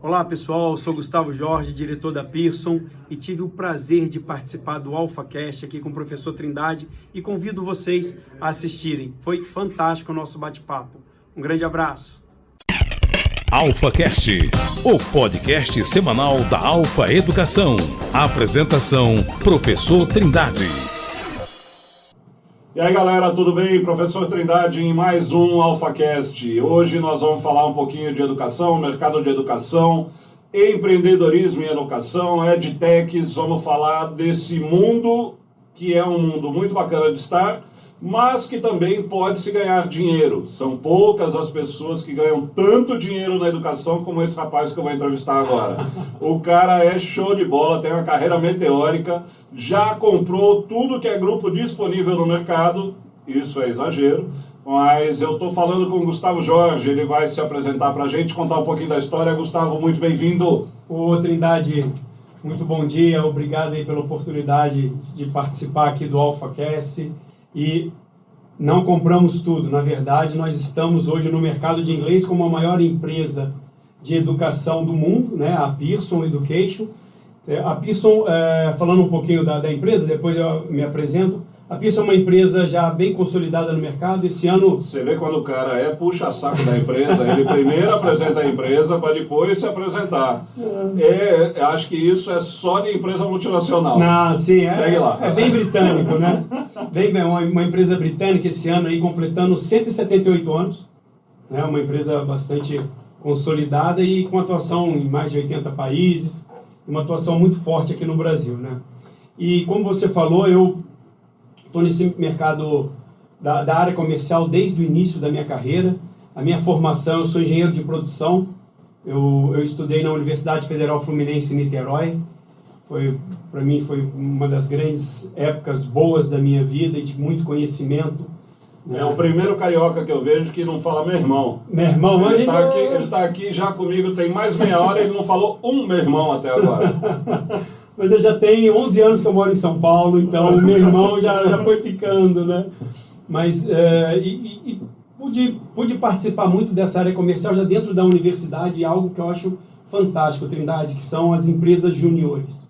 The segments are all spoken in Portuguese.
Olá pessoal, eu sou Gustavo Jorge, diretor da Pearson, e tive o prazer de participar do AlphaCast aqui com o professor Trindade e convido vocês a assistirem. Foi fantástico o nosso bate-papo. Um grande abraço. AlphaCast, o podcast semanal da Alpha Educação. Apresentação, professor Trindade. E aí galera, tudo bem? Professor Trindade em mais um AlphaCast. Hoje nós vamos falar um pouquinho de educação, mercado de educação, empreendedorismo em educação, edtechs. Vamos falar desse mundo que é um mundo muito bacana de estar, mas que também pode se ganhar dinheiro. São poucas as pessoas que ganham tanto dinheiro na educação como esse rapaz que eu vou entrevistar agora. O cara é show de bola, tem uma carreira meteórica, já comprou tudo que é grupo disponível no mercado, isso é exagero, mas eu estou falando com o Gustavo Jorge, ele vai se apresentar para a gente, contar um pouquinho da história. Gustavo, muito bem-vindo. Ô Trindade, muito bom dia, obrigado aí pela oportunidade de participar aqui do AlphaCast. E não compramos tudo, na verdade nós estamos hoje no mercado de inglês como a maior empresa de educação do mundo, né? A Pearson Education. A Pearson, falando um pouquinho da empresa, depois eu me apresento. A Pearson é uma empresa já bem consolidada no mercado. Esse ano... Você vê quando o cara puxa-saco da empresa, ele primeiro apresenta a empresa para depois se apresentar. Acho que isso é só de empresa multinacional. Não, sim, Segue lá. É bem britânico, né? Uma empresa britânica esse ano aí completando 178 anos. Né? Uma empresa bastante consolidada e com atuação em mais de 80 países. Uma atuação muito forte aqui no Brasil, né? E como você falou, eu estou nesse mercado da área comercial desde o início da minha carreira. A minha formação, eu sou engenheiro de produção. Eu estudei na Universidade Federal Fluminense em Niterói. Para mim foi uma das grandes épocas boas da minha vida e de muito conhecimento. É o primeiro carioca que eu vejo que não fala meu irmão. Meu irmão, ele está aqui já comigo, tem mais meia hora e ele não falou meu irmão até agora. Mas eu já tenho 11 anos que eu moro em São Paulo, então o meu irmão já foi ficando, né? Mas pude participar muito dessa área comercial já dentro da universidade, algo que eu acho fantástico, Trindade, que são as empresas juniores,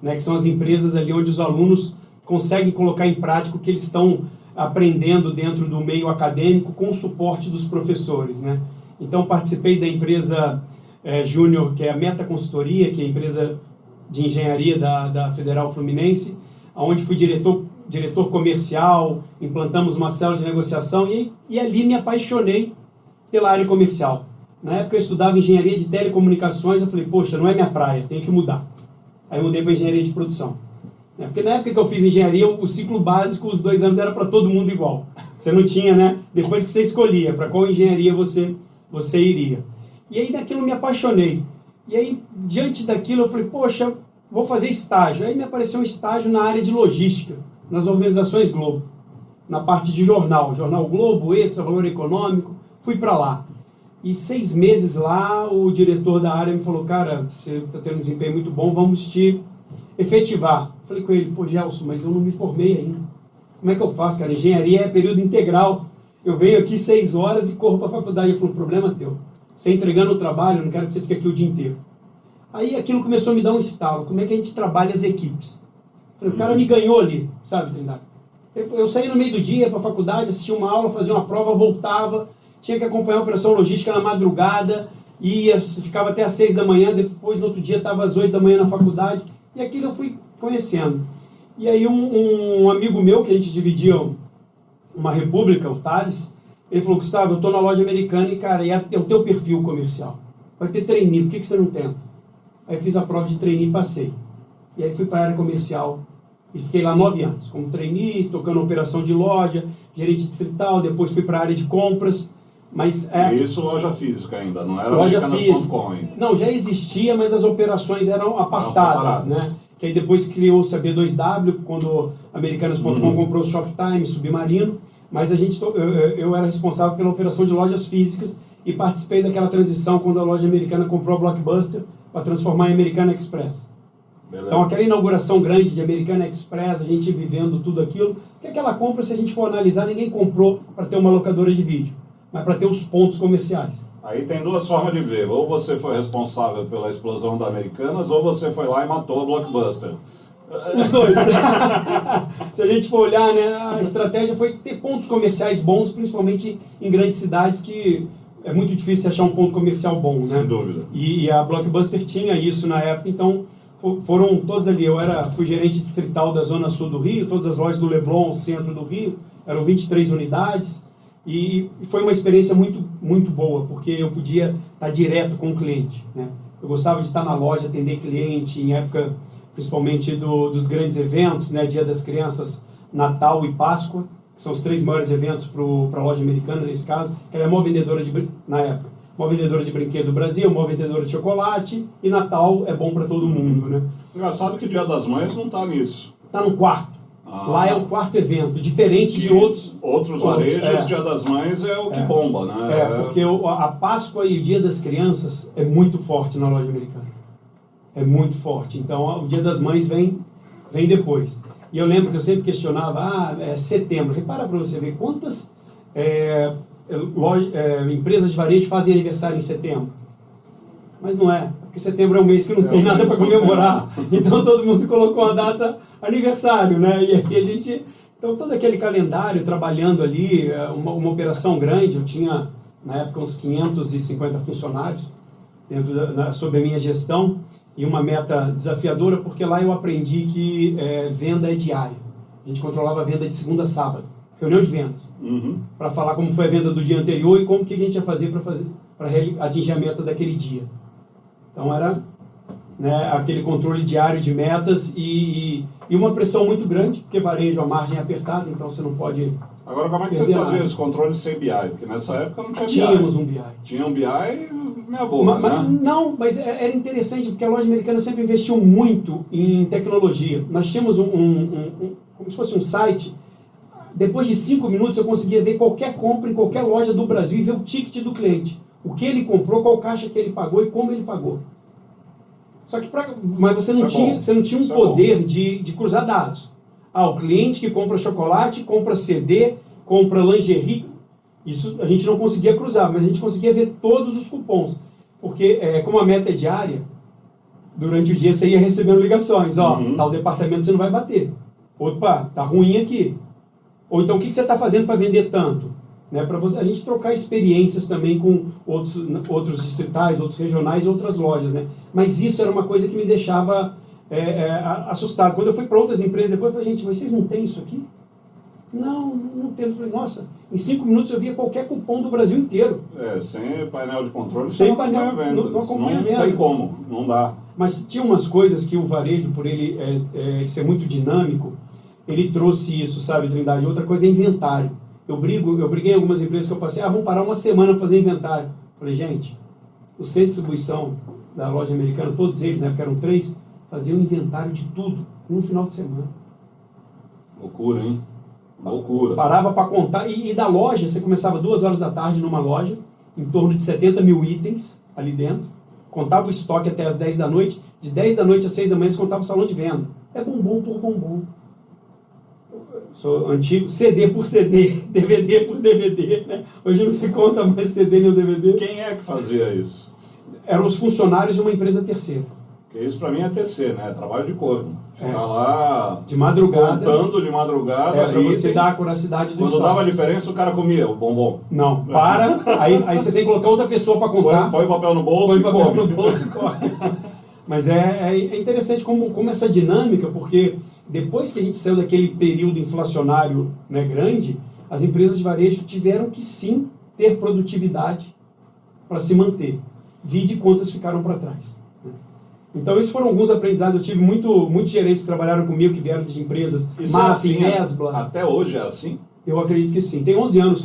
né? Que são as empresas ali onde os alunos conseguem colocar em prática o que eles estão aprendendo dentro do meio acadêmico com o suporte dos professores, né? Então participei da empresa júnior, que é a Meta Consultoria, que é a empresa de engenharia da Federal Fluminense, onde fui diretor comercial, implantamos uma célula de negociação e ali me apaixonei pela área comercial. Na época eu estudava engenharia de telecomunicações, eu falei, poxa, não é minha praia, tenho que mudar. Aí eu mudei para engenharia de produção. Porque na época que eu fiz engenharia, o ciclo básico, os 2 anos, era para todo mundo igual. Você não tinha, né? Depois que você escolhia para qual engenharia você iria. E aí daquilo me apaixonei. E aí, diante daquilo, eu falei, poxa, vou fazer estágio. Aí me apareceu um estágio na área de logística, nas organizações Globo, na parte de jornal Globo, Extra, Valor Econômico, fui para lá. E 6 meses lá, o diretor da área me falou, cara, você está tendo um desempenho muito bom, vamos te efetivar. Falei com ele, pô, Gelson, mas eu não me formei ainda. Como é que eu faço, cara? Engenharia é período integral. Eu venho aqui 6 horas e corro para a faculdade. Ele falou, problema teu. Você entregando o trabalho, eu não quero que você fique aqui o dia inteiro. Aí aquilo começou a me dar um estalo. Como é que a gente trabalha as equipes? Falei, o cara me ganhou ali, sabe, Trindade? Eu saí no meio do dia para a faculdade, assistia uma aula, fazia uma prova, voltava, tinha que acompanhar a operação logística na madrugada, ficava até às 6 da manhã, depois no outro dia estava às 8 da manhã na faculdade, e aquilo eu fui conhecendo. E aí um amigo meu, que a gente dividia uma república, o Thales, ele falou, Gustavo, eu estou na loja americana e, cara, é o teu perfil comercial. Vai ter trainee, por que você não tenta? Aí fiz a prova de trainee e passei. E aí fui para a área comercial e fiquei lá 9 anos, como trainee, tocando operação de loja, gerente distrital, depois fui para a área de compras. Mas isso loja física ainda, não era loja física. ainda. Não, já existia, mas as operações eram apartadas, né? Que aí depois criou-se a B2W, quando Americanas.com comprou o Shoptime, Submarino, mas eu era responsável pela operação de lojas físicas e participei daquela transição quando a loja americana comprou a Blockbuster para transformar em Americana Express. Beleza. Então aquela inauguração grande de Americana Express, a gente vivendo tudo aquilo, que aquela compra, se a gente for analisar, ninguém comprou para ter uma locadora de vídeo, mas para ter os pontos comerciais. Aí tem duas formas de ver. Ou você foi responsável pela explosão da Americanas, ou você foi lá e matou a Blockbuster. Os dois. Se a gente for olhar, né, a estratégia foi ter pontos comerciais bons, principalmente em grandes cidades, que é muito difícil achar um ponto comercial bom, né? Sem dúvida. E a Blockbuster tinha isso na época, então foram todos ali. Fui gerente distrital da Zona Sul do Rio, todas as lojas do Leblon, centro do Rio, eram 23 unidades. E foi uma experiência muito, muito boa, porque eu podia estar direto com o cliente, né? Eu gostava de estar na loja, atender cliente, em época, principalmente dos grandes eventos, né? Dia das Crianças, Natal e Páscoa, que são os 3 maiores eventos para a loja americana, nesse caso. Ela é a maior vendedora na época, maior vendedora de brinquedo do Brasil, maior vendedora de chocolate, e Natal é bom para todo mundo, né? Engraçado que o Dia das Mães não está nisso. Está no quarto. Lá é o quarto evento, diferente de outros varejos, Dia das Mães é o que bomba, né? Porque a Páscoa e o Dia das Crianças é muito forte na loja americana. É muito forte. Então, o Dia das Mães vem depois. E eu lembro que eu sempre questionava, setembro. Repara para você ver quantas empresas de varejo fazem aniversário em setembro. Mas não é, porque setembro é um mês que não tem nada para comemorar. Então todo mundo colocou a data aniversário, né? E aí a gente... Então todo aquele calendário, trabalhando ali, uma operação grande, eu tinha na época uns 550 funcionários sob a minha gestão, e uma meta desafiadora, porque lá eu aprendi que venda é diária. A gente controlava a venda de segunda a sábado, reunião de vendas, para falar como foi a venda do dia anterior e como que a gente ia fazer para atingir a meta daquele dia. Então era, né, aquele controle diário de metas e uma pressão muito grande, porque varejo, a margem é apertada, então você não pode... Agora, como é que vocês faziam esse controle sem BI? Porque nessa época não tinha BI. Tínhamos um BI. Tinha um BI meia boca, né? Não, mas era interessante, porque a loja americana sempre investiu muito em tecnologia. Nós tínhamos como se fosse um site. Depois de 5 minutos eu conseguia ver qualquer compra em qualquer loja do Brasil e ver o ticket do cliente. O que ele comprou, qual caixa que ele pagou e como ele pagou. Só que mas você não tinha um poder de cruzar dados. O cliente que compra chocolate, compra CD, compra lingerie, isso a gente não conseguia cruzar, mas a gente conseguia ver todos os cupons. Porque, como a meta é diária, durante o dia você ia recebendo ligações. Tal departamento você não vai bater. Opa, tá ruim aqui. Ou então, o que você está fazendo para vender tanto? Né, para a gente trocar experiências também com outros distritais, outros regionais e outras lojas. Né? Mas isso era uma coisa que me deixava assustado. Quando eu fui para outras empresas, depois eu falei, gente, mas vocês não têm isso aqui? Não tem. Eu falei, nossa, em 5 minutos eu via qualquer cupom do Brasil inteiro. Sem painel de controle, sem painel, não tem como, não dá. Mas tinha umas coisas que o varejo, por ele ser muito dinâmico, ele trouxe isso, sabe, Trindade? Outra coisa é inventário. Eu briguei em algumas empresas que eu passei, vamos parar uma semana para fazer inventário. Falei, gente, o centro de distribuição da loja americana, todos eles, na época eram 3, faziam inventário de tudo, no final de semana. Loucura, hein? Loucura. Parava para contar, e da loja, você começava 2 horas da tarde numa loja, em torno de 70 mil itens ali dentro, contava o estoque até as 10 da noite, de 10 da noite às 6 da manhã você contava o salão de venda. É bombom por bombom. Sou antigo, CD por CD, DVD por DVD, né? Hoje não se conta mais CD nem o DVD. Quem é que fazia isso? Eram os funcionários de uma empresa terceira. Porque isso para mim é TC, né? Trabalho de corno. Ficar lá de madrugada, contando de madrugada. Para você dar a curacidade do Quando estoque. dava a diferença, o cara comia o bombom. Não, aí você tem que colocar outra pessoa para contar. Põe o papel no bolso e come. No bolso e come. Mas é interessante como essa dinâmica, porque depois que a gente saiu daquele período inflacionário, né, grande, as empresas de varejo tiveram que sim ter produtividade para se manter. Vide quantas ficaram para trás. Né? Então, esses foram alguns aprendizados. Eu tive muitos gerentes que trabalharam comigo, que vieram de empresas, MAF, Nesbla. Até hoje é assim? Eu acredito que sim. Tem 11 anos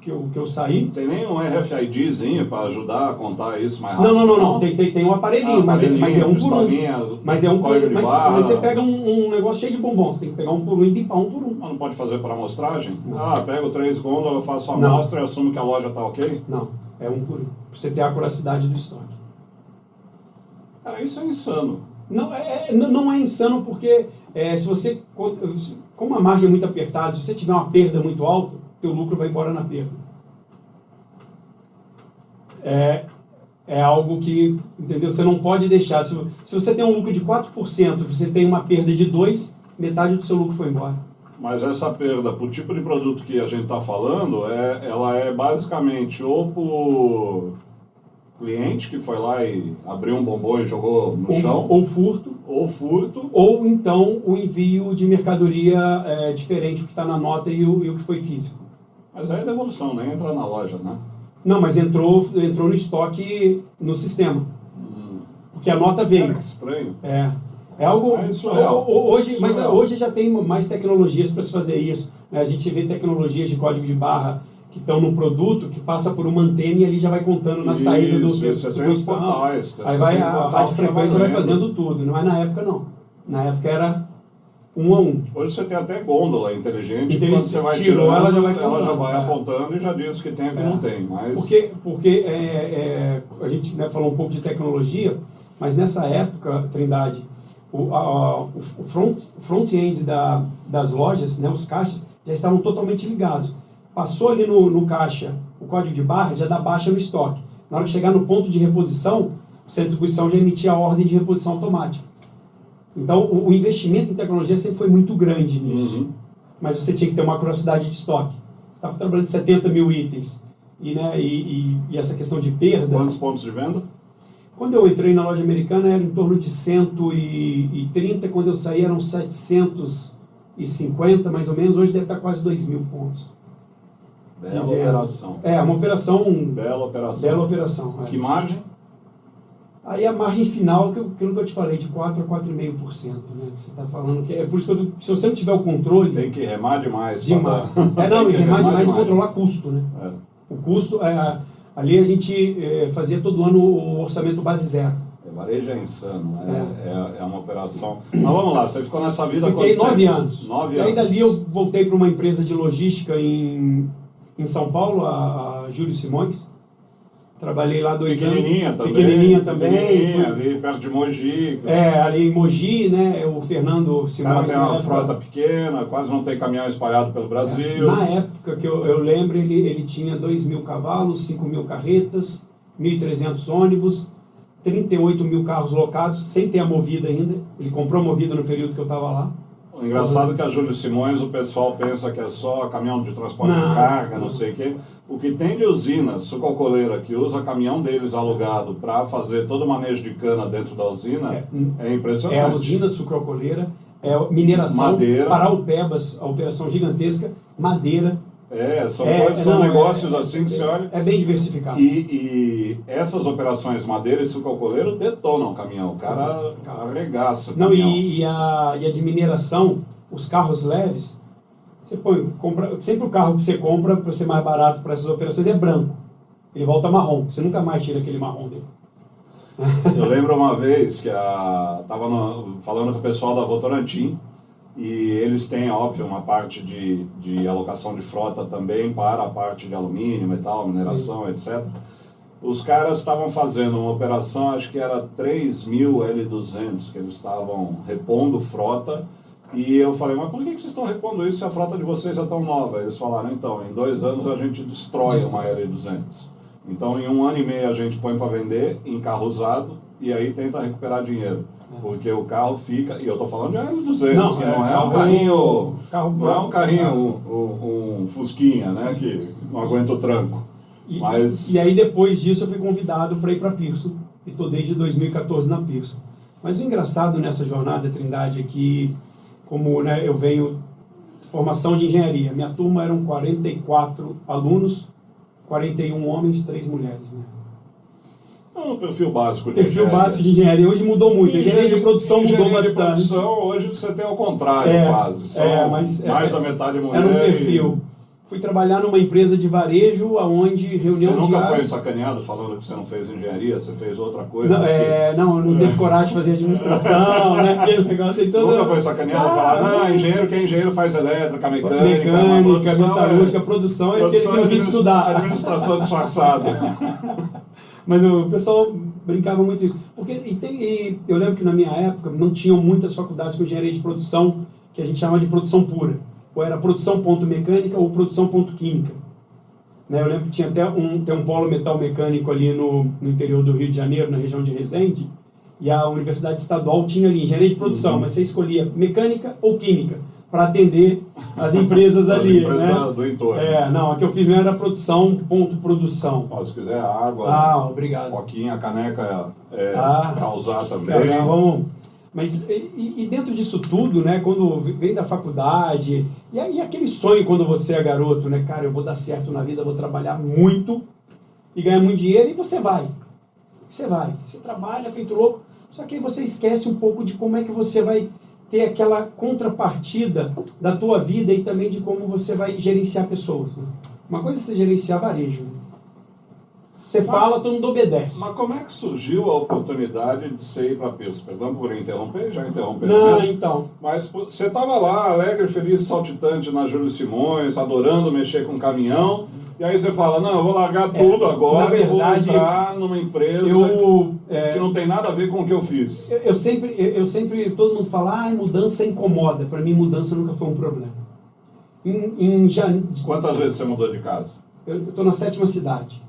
que eu saí. Não tem nem um RFIDzinho para ajudar a contar isso mais rápido? Não. Tem um aparelhinho, mas é um por um. Mas você pega um negócio cheio de bombons, você tem que pegar um por um e bipar um por um. Mas não pode fazer para amostragem? Pego 3 gôndolas, eu faço a amostra e assumo que a loja está ok? Não, é um por um. Para você ter a acuracidade do estoque. Cara, isso é insano. Não é insano porque se você, como a margem é muito apertada, se você tiver uma perda muito alta, teu lucro vai embora na perda. é algo que, entendeu? Você não pode deixar. Se você tem um lucro de 4%, você tem uma perda de 2%, metade do seu lucro foi embora. Mas essa perda, por tipo de produto que a gente está falando, ela é basicamente ou por cliente que foi lá e abriu um bombom e jogou no chão. Ou furto. Ou furto. Ou então o envio de mercadoria diferente, o que está na nota e o que foi físico. Mas aí é devolução, nem entra na loja, né? Não, mas entrou no estoque no sistema. Porque a nota veio. Cara, que estranho. É algo surreal. Hoje, Surreal. Mas hoje já tem mais tecnologias para se fazer isso. Né? A gente vê tecnologias de código de barra que estão no produto, que passa por uma antena e ali já vai contando na saída do seu portal. Aí vai a radiofrequência vai fazendo tudo. Mas na época não. Na época era 1 a 1. Hoje você tem até gôndola inteligente, Então, quando você vai tirou, tirando, ela já vai apontando e já diz que tem e que não tem. Mas... Porque a gente falou um pouco de tecnologia, mas nessa época, Trindade, o front-end das lojas, né, os caixas, já estavam totalmente ligados. Passou ali no caixa o código de barra, já dá baixa no estoque. Na hora que chegar no ponto de reposição, o centro de distribuição já emitia a ordem de reposição automática. Então, o investimento em tecnologia sempre foi muito grande nisso. Mas você tinha que ter uma curiosidade de estoque. Você estava trabalhando de 70 mil itens. E essa questão de perda... Quantos pontos de venda? Quando eu entrei na loja americana era em torno de 130, quando eu saí eram 750, mais ou menos. Hoje deve estar quase 2.000 pontos. Bela operação. Uma operação... Bela operação. Bela operação. Que margem? Aí a margem final, aquilo que eu te falei, de 4 a 4,5%. Né? Você está falando que... É por isso que se você não tiver o controle... Tem que remar demais. Demais. Remar demais e controlar custo. Né? O custo... ali a gente fazia todo ano o orçamento base zero. Varejo é insano. É uma operação... Mas vamos lá, você ficou nessa vida... Fiquei 9 anos. 9 anos. E aí dali eu voltei para uma empresa de logística em São Paulo, a Júlio Simões. Trabalhei lá 2 anos. Pequenininha também. Ali perto de Mogi. Ali em Mogi, né? O Fernando Simões. O cara tem uma frota pequena, quase não tem caminhão espalhado pelo Brasil. Na época que eu lembro, ele tinha 2.000 cavalos, 5.000 carretas, 1.300 ônibus, 38 mil carros locados, sem ter a Movida ainda. Ele comprou a Movida no período que eu estava lá. O engraçado é que a Júlio Simões, o pessoal pensa que é só caminhão de transporte de carga, não sei o quê. O que tem de usina sucocoleira que usa caminhão deles alugado para fazer todo o manejo de cana dentro da usina é impressionante. É a usina sucrocoleira, mineração, madeira. Paraupebas, a operação gigantesca, madeira. São negócios assim que você olha. É bem diversificado. E essas operações madeira e sucocoleiro detonam o caminhão. O cara arregaça o caminhão. E a de mineração, os carros leves, você compra, sempre o carro que você compra para ser mais barato para essas operações é branco. Ele volta marrom. Você nunca mais tira aquele marrom dele. Eu lembro uma vez que estava falando com o pessoal da Votorantim. E eles têm, óbvio, uma parte de alocação de frota também para a parte de alumínio, metal, mineração, etc. Os caras estavam fazendo uma operação, acho que era 3.000 L200, que eles estavam repondo frota. E eu falei, mas por que vocês estão repondo isso se a frota de vocês é tão nova? Eles falaram, então, em 2 anos a gente destrói uma L200. Então, em 1 ano e meio a gente põe para vender em carro usado e aí tenta recuperar dinheiro. Porque o carro fica, e eu estou falando de L200, que não é um carrinho, não é um carrinho, um Fusquinha, né, que não aguenta o tranco. E aí depois disso eu fui convidado para ir para a Pearson, e estou desde 2014 na Pearson. Mas o engraçado nessa jornada, Trindade, é que, como eu venho de formação de engenharia, minha turma eram 44 alunos, 41 homens, 3 mulheres, né? Um perfil básico de engenharia. Básico de engenharia. Hoje mudou muito. A engenharia de produção mudou bastante. De produção, hoje você tem ao contrário, quase. Mais da metade mulher. Era um perfil. Fui trabalhar numa empresa de varejo, onde reunião diária... Você nunca foi sacaneado falando que você não fez engenharia? Você fez outra coisa? Não, eu não teve coragem de fazer administração, né? Aquele negócio tem todo... Nunca foi sacaneado falar, engenheiro, quem é engenheiro faz elétrica, mecânica, metalúrgica, produção é aquele que não quis estudar. Administração disfarçada. Mas o pessoal brincava muito isso. Porque eu lembro que na minha época não tinham muitas faculdades com engenharia de produção, que a gente chama de produção pura. Ou era produção ponto mecânica ou produção ponto química. né? Eu lembro que tinha até tem um polo metal mecânico ali no interior do Rio de Janeiro, na região de Resende, e a Universidade Estadual tinha ali engenharia de produção, mas você escolhia mecânica ou química para atender as empresas ali. As empresas, né? do entorno. Não, a que eu fiz mesmo era produção, ponto produção. Se quiser água, obrigado. coquinha, caneca para usar também. Vamos. Mas e dentro disso tudo, né, quando vem da faculdade, e aquele sonho quando você é garoto, né, cara, eu vou dar certo na vida, vou trabalhar muito e ganhar muito dinheiro, e você vai. Você trabalha feito louco, só que aí você esquece um pouco de como é que você vai ter aquela contrapartida da tua vida e também de como você vai gerenciar pessoas. Né? Uma coisa é você gerenciar varejo. Né? Você fala, todo mundo obedece. Mas como é que surgiu a oportunidade de você ir para Pearson? Perdão por interromper, já interrompeu. Não, então. Mas você estava lá, alegre, feliz, saltitante na Júlio Simões, adorando mexer com caminhão, e aí você fala, não, eu vou largar tudo agora e vou entrar numa empresa que não tem nada a ver com o que eu fiz. Eu sempre, todo mundo fala, mudança incomoda. Para mim, mudança nunca foi um problema. Quantas vezes você mudou de casa? Eu estou na 7ª cidade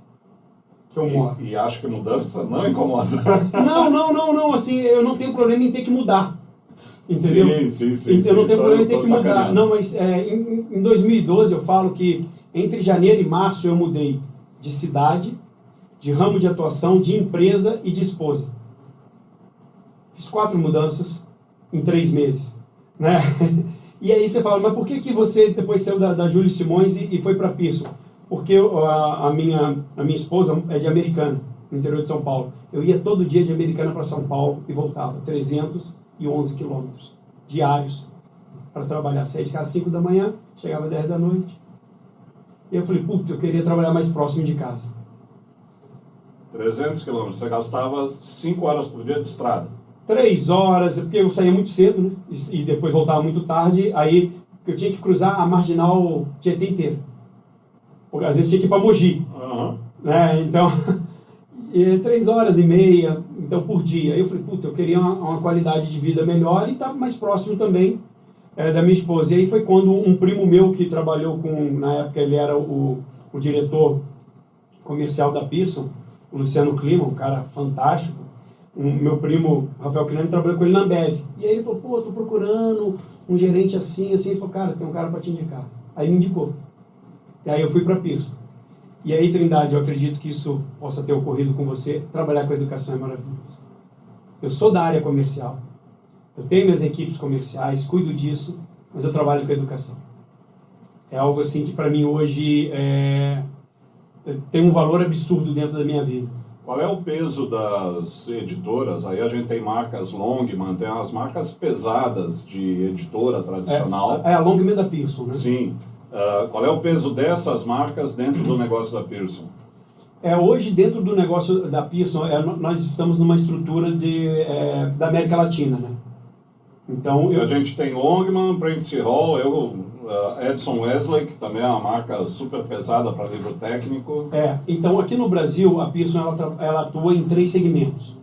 que eu moro. E acho que mudança não incomoda. Não, assim, eu não tenho problema em ter que mudar. Entendeu? Sim. Eu não tenho problema em ter que mudar. Não, mas em 2012 eu falo que entre janeiro e março eu mudei de cidade, de ramo de atuação, de empresa e de esposa. Fiz 4 mudanças em 3 meses. Né? E aí você fala, mas por que você depois saiu da Júlio Simões e foi para Pearson? Porque a minha esposa é de Americana, no interior de São Paulo. Eu ia todo dia de Americana para São Paulo e voltava, 311 quilômetros diários para trabalhar. Saía de casa às 5 da manhã, chegava às 10 da noite. E eu falei, eu queria trabalhar mais próximo de casa. 300 quilômetros, você gastava 5 horas por dia de estrada. 3 horas, porque eu saía muito cedo, né? E depois voltava muito tarde, aí eu tinha que cruzar a marginal Tietê inteira. Porque às vezes tinha que ir para Mogi. Né? Então, 3 horas e meia então, por dia. Aí eu falei, eu queria uma qualidade de vida melhor e estar mais próximo também da minha esposa. E aí foi quando um primo meu que trabalhou na época ele era o diretor comercial da Pearson, o Luciano Clima, um cara fantástico. Meu primo, Rafael Quilani, trabalhou com ele na Ambev. E aí ele falou, estou procurando um gerente assim. Ele falou, cara, tem um cara para te indicar. Aí me indicou. E aí eu fui para Pearson. E aí, Trindade, eu acredito que isso possa ter ocorrido com você. Trabalhar com educação é maravilhoso. Eu sou da área comercial. Eu tenho minhas equipes comerciais, cuido disso, mas eu trabalho com educação. É algo assim que para mim hoje tem um valor absurdo dentro da minha vida. Qual é o peso das editoras? Aí a gente tem marcas Longman, tem as marcas pesadas de editora tradicional. A Longman da Pearson, né? Sim. Qual é o peso dessas marcas dentro do negócio da Pearson? Hoje, dentro do negócio da Pearson, nós estamos numa estrutura da América Latina, né? Então, a gente tem Longman, Prentice Hall, Edson Wesley, que também é uma marca super pesada para livro técnico. Então aqui no Brasil, a Pearson ela atua em 3 segmentos.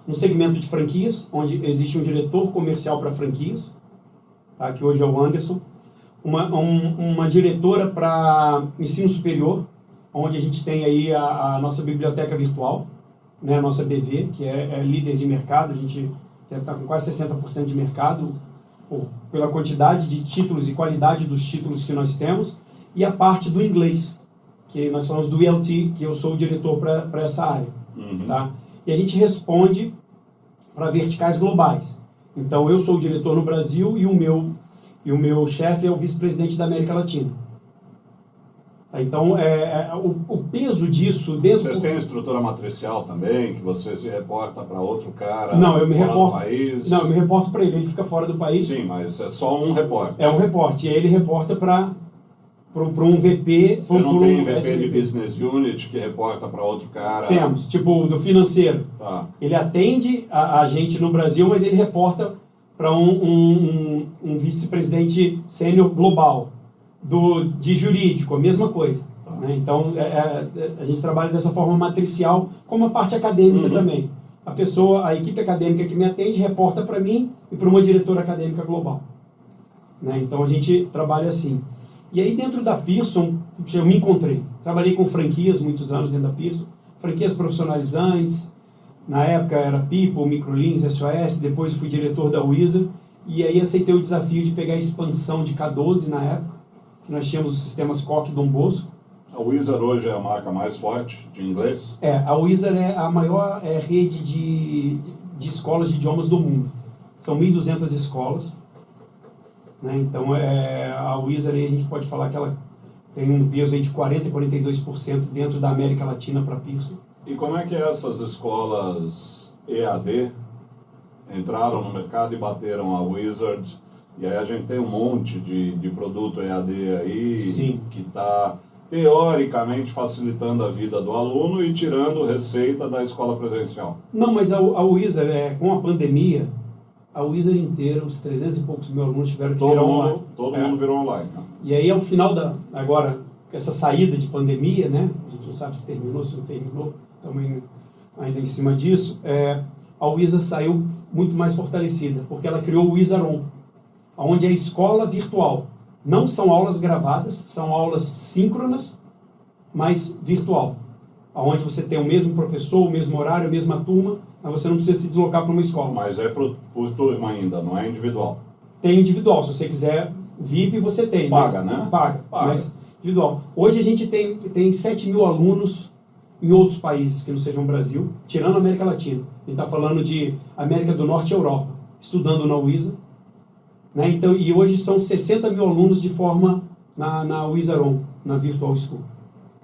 Um segmento de franquias, onde existe um diretor comercial para franquias, tá? Que hoje é o Anderson. Uma diretora para ensino superior, onde a gente tem aí a nossa biblioteca virtual, né, a nossa BV, que é líder de mercado. A gente deve estar com quase 60% de mercado, pela quantidade de títulos e qualidade dos títulos que nós temos, e a parte do inglês, que nós falamos do ELT, que eu sou o diretor para essa área. Tá? E a gente responde para verticais globais. Então, eu sou o diretor no Brasil e o meu chefe é o vice-presidente da América Latina. Então, o peso disso... Vocês têm estrutura matricial também, que você se reporta para outro cara do país? Não, eu me reporto para ele fica fora do país. Sim, mas é só um reporte. É um reporte, e aí ele reporta para um VP... Você não tem VP de Business Unit que reporta para outro cara? Temos, tipo do financeiro. Tá. Ele atende a gente no Brasil, mas ele reporta para um vice-presidente sênior global. De jurídico, a mesma coisa. Né? Então, a gente trabalha dessa forma matricial, como a parte acadêmica também. A equipe acadêmica que me atende reporta para mim e para uma diretora acadêmica global. Né? Então, a gente trabalha assim. E aí dentro da Pearson, eu me encontrei. Trabalhei com franquias muitos anos dentro da Pearson, franquias profissionalizantes, na época era People, Microlins, SOS, depois eu fui diretor da Wizard, e aí aceitei o desafio de pegar a expansão de K12 na época, que nós tínhamos os sistemas Coque e Dom Bosco. A Wizard hoje é a marca mais forte de inglês? A Wizard é a maior rede de escolas de idiomas do mundo. São 1.200 escolas. Né? Então, a Wizard, aí, a gente pode falar que ela tem um peso aí de 40% a 42% dentro da América Latina para a Pearson. E como é que essas escolas EAD entraram no mercado e bateram a Wizard? E aí a gente tem um monte de produto EAD aí. Sim. Que está teoricamente facilitando a vida do aluno e tirando receita da escola presencial. Não, mas a Wizard, com a pandemia, a Wizard inteira, os 300 e poucos mil alunos tiveram que virar online. Todo mundo virou online. Né? E aí, ao final agora, essa saída de pandemia, né? A gente não sabe se terminou, se não terminou, também ainda em cima disso, a Wizard saiu muito mais fortalecida, porque ela criou o Wizard On, onde é a escola virtual. Não são aulas gravadas, são aulas síncronas, mas virtual. Onde você tem o mesmo professor, o mesmo horário, a mesma turma, mas você não precisa se deslocar para uma escola. Mas é por turma ainda, não é individual? Tem individual, se você quiser VIP, você tem. Paga, né? Paga, mas individual. Hoje a gente tem 7 mil alunos em outros países que não sejam Brasil, tirando a América Latina. A gente está falando de América do Norte e Europa, estudando na Wizard. Né? Então, e hoje são 60 mil alunos de forma na Wizard On, na Virtual School.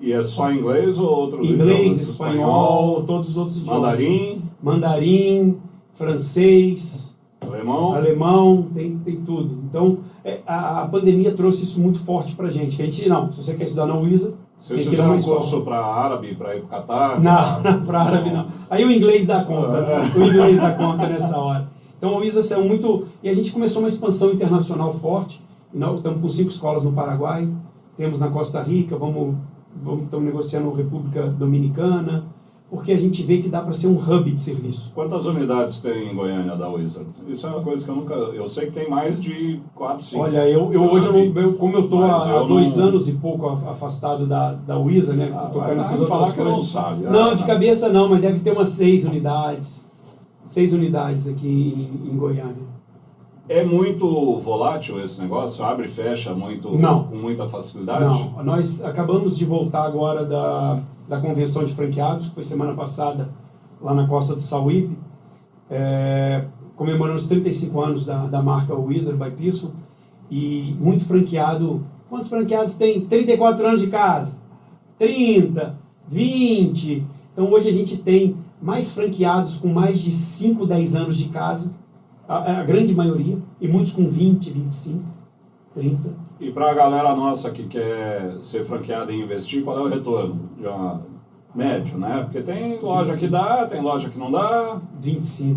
E é só inglês ou outros idiomas? Inglês, espanhol, todos os outros idiomas. Mandarim, francês, alemão, tem tudo. Então, a pandemia trouxe isso muito forte pra gente. Que a gente, não, se você quer estudar na Wizard, vocês fizeram um curso para árabe, para ir para o Catar? Não, para árabe não. Aí o inglês dá conta, né? O inglês dá conta nessa hora. Então a Wizard saiu muito... E a gente começou uma expansão internacional forte. Estamos com 5 escolas no Paraguai, temos na Costa Rica, estamos negociando República Dominicana, porque a gente vê que dá para ser um hub de serviço. Quantas unidades tem em Goiânia da Wizard? Isso é uma coisa que eu nunca... Eu sei que tem mais de 4, 5. Olha, hoje, como eu estou há 2 anos e pouco afastado da Wizard, né? Vai falar que não sabe. Não, de cabeça não, mas deve ter umas 6 unidades. 6 unidades aqui em Goiânia. É muito volátil esse negócio? Abre e fecha com muita facilidade? Não, nós acabamos de voltar agora da convenção de franqueados, que foi semana passada lá na Costa do Sauípe, comemorando os 35 anos da marca Wizard by Pearson, e muito franqueado. Quantos franqueados tem? 34 anos de casa, 30, 20. Então hoje a gente tem mais franqueados com mais de 5, 10 anos de casa, a grande maioria, e muitos com 20, 25, 30. E para a galera nossa que quer ser franqueada e investir, qual é o retorno? Médio, né? Porque tem loja 25. Que dá, tem loja que não dá. 25%.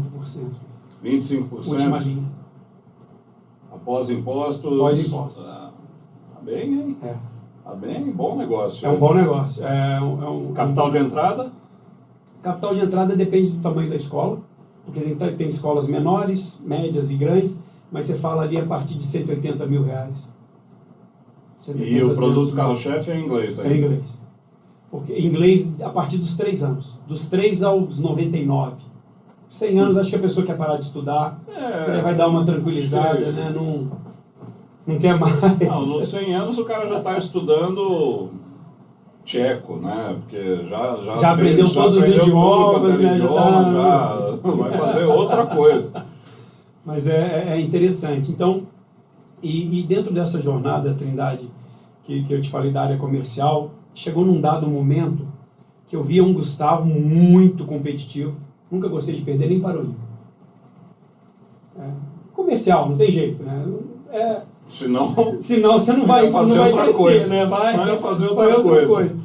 25%? Última linha. Após impostos? Após impostos. Tá bem, hein? Tá bem, bom negócio. É um bom negócio. Capital de entrada? Capital de entrada depende do tamanho da escola, porque tem escolas menores, médias e grandes, mas você fala ali a partir de R$180 mil. E o produto carro-chefe é em inglês? É em inglês. Porque em inglês a partir dos 3 anos. Dos 3 aos 99. 100 anos, acho que a pessoa quer parar de estudar, vai dar uma tranquilizada, né? Não quer mais. Não, nos 100 anos o cara já está estudando tcheco, né? Porque já aprendeu todos os idiomas, né? Já vai fazer outra coisa. Mas é interessante. Então, e dentro dessa jornada, Trindade, que eu te falei da área comercial, chegou num dado momento que eu via um Gustavo muito competitivo. Nunca gostei de perder nem para o comercial, não tem jeito, né? Senão você não vai crescer, coisa, né? Vai fazer outra coisa.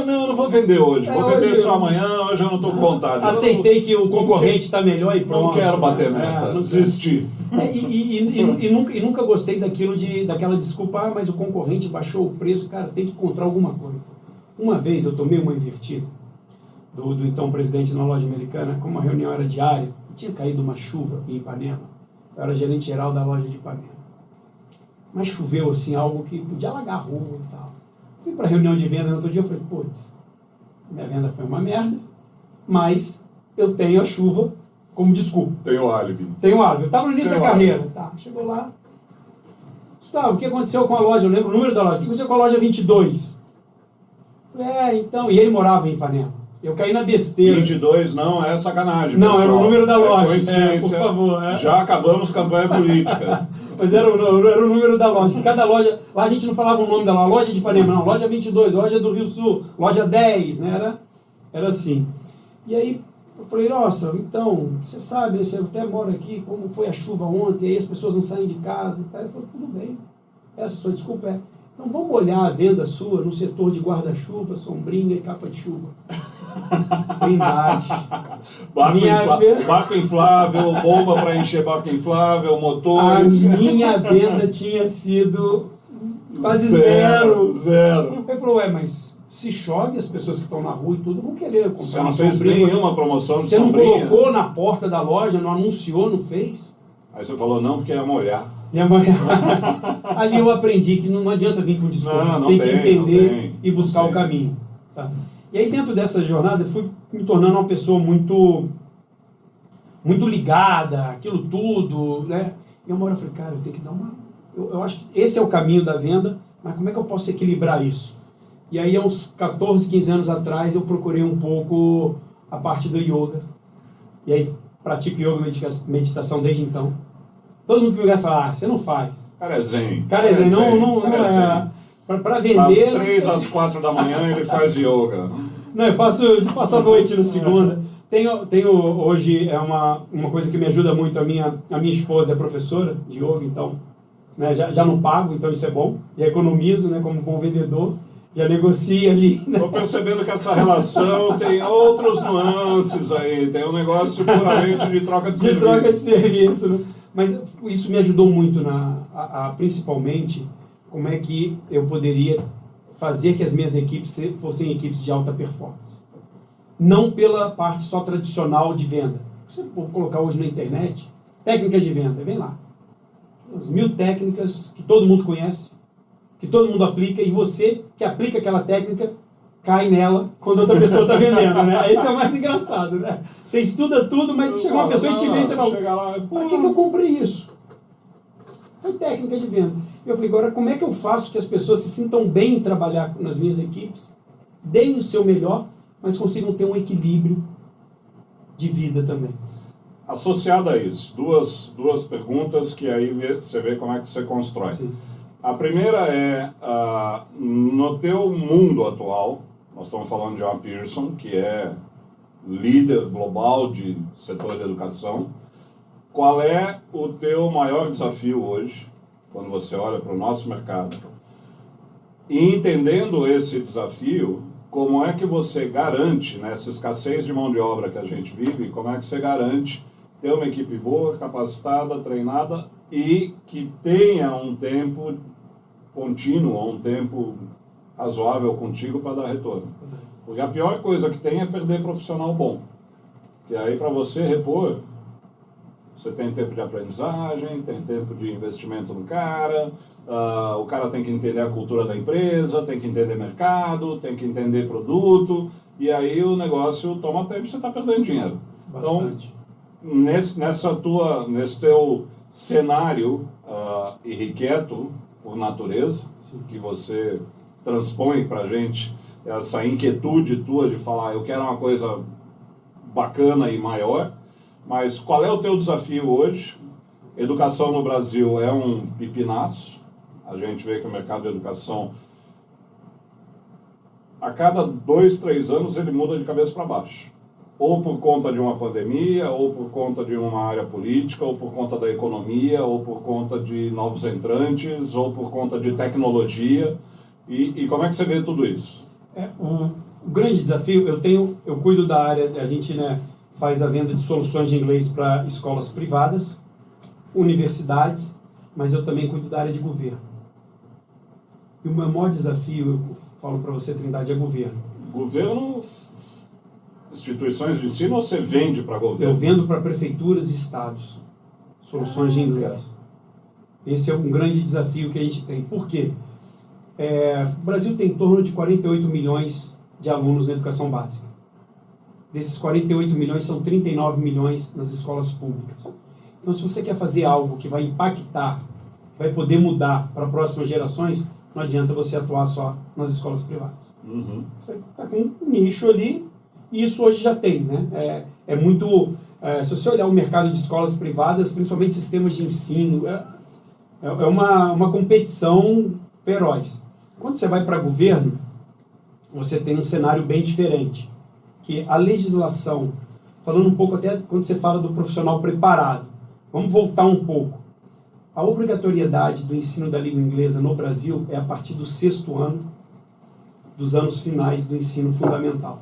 Não vou vender hoje. Vou vender só amanhã, hoje eu não estou com vontade. Aceitei que o concorrente está melhor e pronto. Não quero bater meta, desistir. E nunca gostei daquela desculpa, mas o concorrente baixou o preço, cara, tem que encontrar alguma coisa. Uma vez eu tomei uma invertida do então presidente na loja americana, como a reunião era diária, e tinha caído uma chuva em Ipanema. Eu era gerente geral da loja de Ipanema. mas choveu assim, algo que podia alagar a rua e tal. Fui para a reunião de venda no outro dia, eu falei, putz, minha venda foi uma merda, mas eu tenho a chuva como desculpa. Tenho álibi. Eu estava no início da carreira. Tá, chegou lá. Gustavo, o que aconteceu com a loja? Eu lembro o número da loja. O que aconteceu com a loja 22? Então... E ele morava em Ipanema. Eu caí na besteira. 22 não é sacanagem. Não, pessoal. era o número da loja. Coincidência. Por favor. Já acabamos campanha política. Mas era o número da loja. Cada loja... Lá a gente não falava o nome da loja de Ipanema, não. Loja 22, loja do Rio Sul, loja 10, né? Era assim. E aí... Eu falei, nossa, então, você sabe, você até mora aqui, como foi a chuva ontem, aí as pessoas não saem de casa e tal. Ele falou, tudo bem, essa sua desculpa é. Então vamos olhar a venda sua no setor de guarda-chuva, sombrinha e capa de chuva. Trindade. Barco inflável, bomba para encher barco inflável, motores. A minha venda tinha sido quase zero. Ele falou, mas... Se chove, as pessoas que estão na rua e tudo vão querer comprar. Você não fez nenhuma promoção de sombrinha? Você não colocou na porta da loja, não anunciou, não fez? Aí você falou, não, porque ia molhar. Ali eu aprendi que não adianta vir com desculpa, você tem que entender e buscar o caminho. Tá? E aí dentro dessa jornada eu fui me tornando uma pessoa muito ligada, aquilo tudo, né? E uma hora eu falei, cara, eu tenho que dar uma... Eu acho que esse é o caminho da venda, mas como é que eu posso equilibrar isso? E aí, há uns 14, 15 anos atrás, eu procurei um pouco a parte do yoga. E aí, pratico yoga e meditação desde então. Todo mundo que me conhece fala, você não faz. Cara é zen. Não é. Para vender... Das 3 às 4 da manhã ele faz yoga. Não, eu faço à noite na segunda. Tenho hoje, é uma coisa que me ajuda muito, a minha esposa é professora de yoga, então, né, já não pago, então isso é bom. Já economizo, né, como bom vendedor. Já negocia ali. Né? Estou percebendo que essa relação tem outros nuances aí, tem um negócio puramente de troca de serviço. De troca de serviço, né? Mas isso me ajudou muito, principalmente, como é que eu poderia fazer que as minhas equipes fossem equipes de alta performance. Não pela parte só tradicional de venda. Você pode colocar hoje na internet, técnicas de venda, vem lá. As 1000 técnicas que todo mundo conhece, que todo mundo aplica, e você que aplica aquela técnica cai nela quando outra pessoa está vendendo, né? Esse é o mais engraçado, né? Você estuda tudo, mas chega uma pessoa e te vende e você fala, para que eu comprei isso? Foi técnica de venda. E eu falei, agora como é que eu faço que as pessoas se sintam bem em trabalhar nas minhas equipes, deem o seu melhor, mas consigam ter um equilíbrio de vida também? Associado a isso, duas perguntas que aí você vê como é que você constrói. Sim. A primeira é, no teu mundo atual, nós estamos falando de John Pearson, que é líder global de setor de educação, qual é o teu maior desafio hoje, quando você olha para o nosso mercado? E entendendo esse desafio, como é que você garante, nessa escassez de mão de obra que a gente vive, como é que você garante ter uma equipe boa, capacitada, treinada e que tenha um tempo contínuo, um tempo razoável contigo para dar retorno? Porque a pior coisa que tem é perder profissional bom. Que aí para você repor, você tem tempo de aprendizagem, tem tempo de investimento no cara, o cara tem que entender a cultura da empresa, tem que entender mercado, tem que entender produto, e aí o negócio toma tempo e você está perdendo dinheiro. Bastante. Então, nesse teu cenário irrequieto por natureza, sim, que você transpõe para a gente essa inquietude tua de falar, eu quero uma coisa bacana e maior, mas qual é o teu desafio hoje? Educação no Brasil é um pipinaço, a gente vê que o mercado de educação, a cada 2, 3 anos, ele muda de cabeça para baixo. Ou por conta de uma pandemia, ou por conta de uma área política, ou por conta da economia, ou por conta de novos entrantes, ou por conta de tecnologia. E como é que você vê tudo isso? O grande desafio, eu cuido da área, a gente, né, faz a venda de soluções de inglês para escolas privadas, universidades, mas eu também cuido da área de governo. E o meu maior desafio, eu falo para você, Trindade, é governo. Governo, instituições de ensino, ou você vende para governo? Eu vendo para prefeituras e estados soluções de inglês. Esse é um grande desafio que a gente tem. Por quê? O Brasil tem em torno de 48 milhões de alunos na educação básica. Desses 48 milhões, são 39 milhões nas escolas públicas. Então, se você quer fazer algo que vai impactar, vai poder mudar para próximas gerações, não adianta você atuar só nas escolas privadas. Uhum. Você vai estar com um nicho ali, e isso hoje já tem, né? Se você olhar o mercado de escolas privadas, principalmente sistemas de ensino, é uma competição feroz. Quando você vai para governo, você tem um cenário bem diferente, que a legislação, falando um pouco até quando você fala do profissional preparado, vamos voltar um pouco. A obrigatoriedade do ensino da língua inglesa no Brasil é a partir do 6º ano, dos anos finais do ensino fundamental.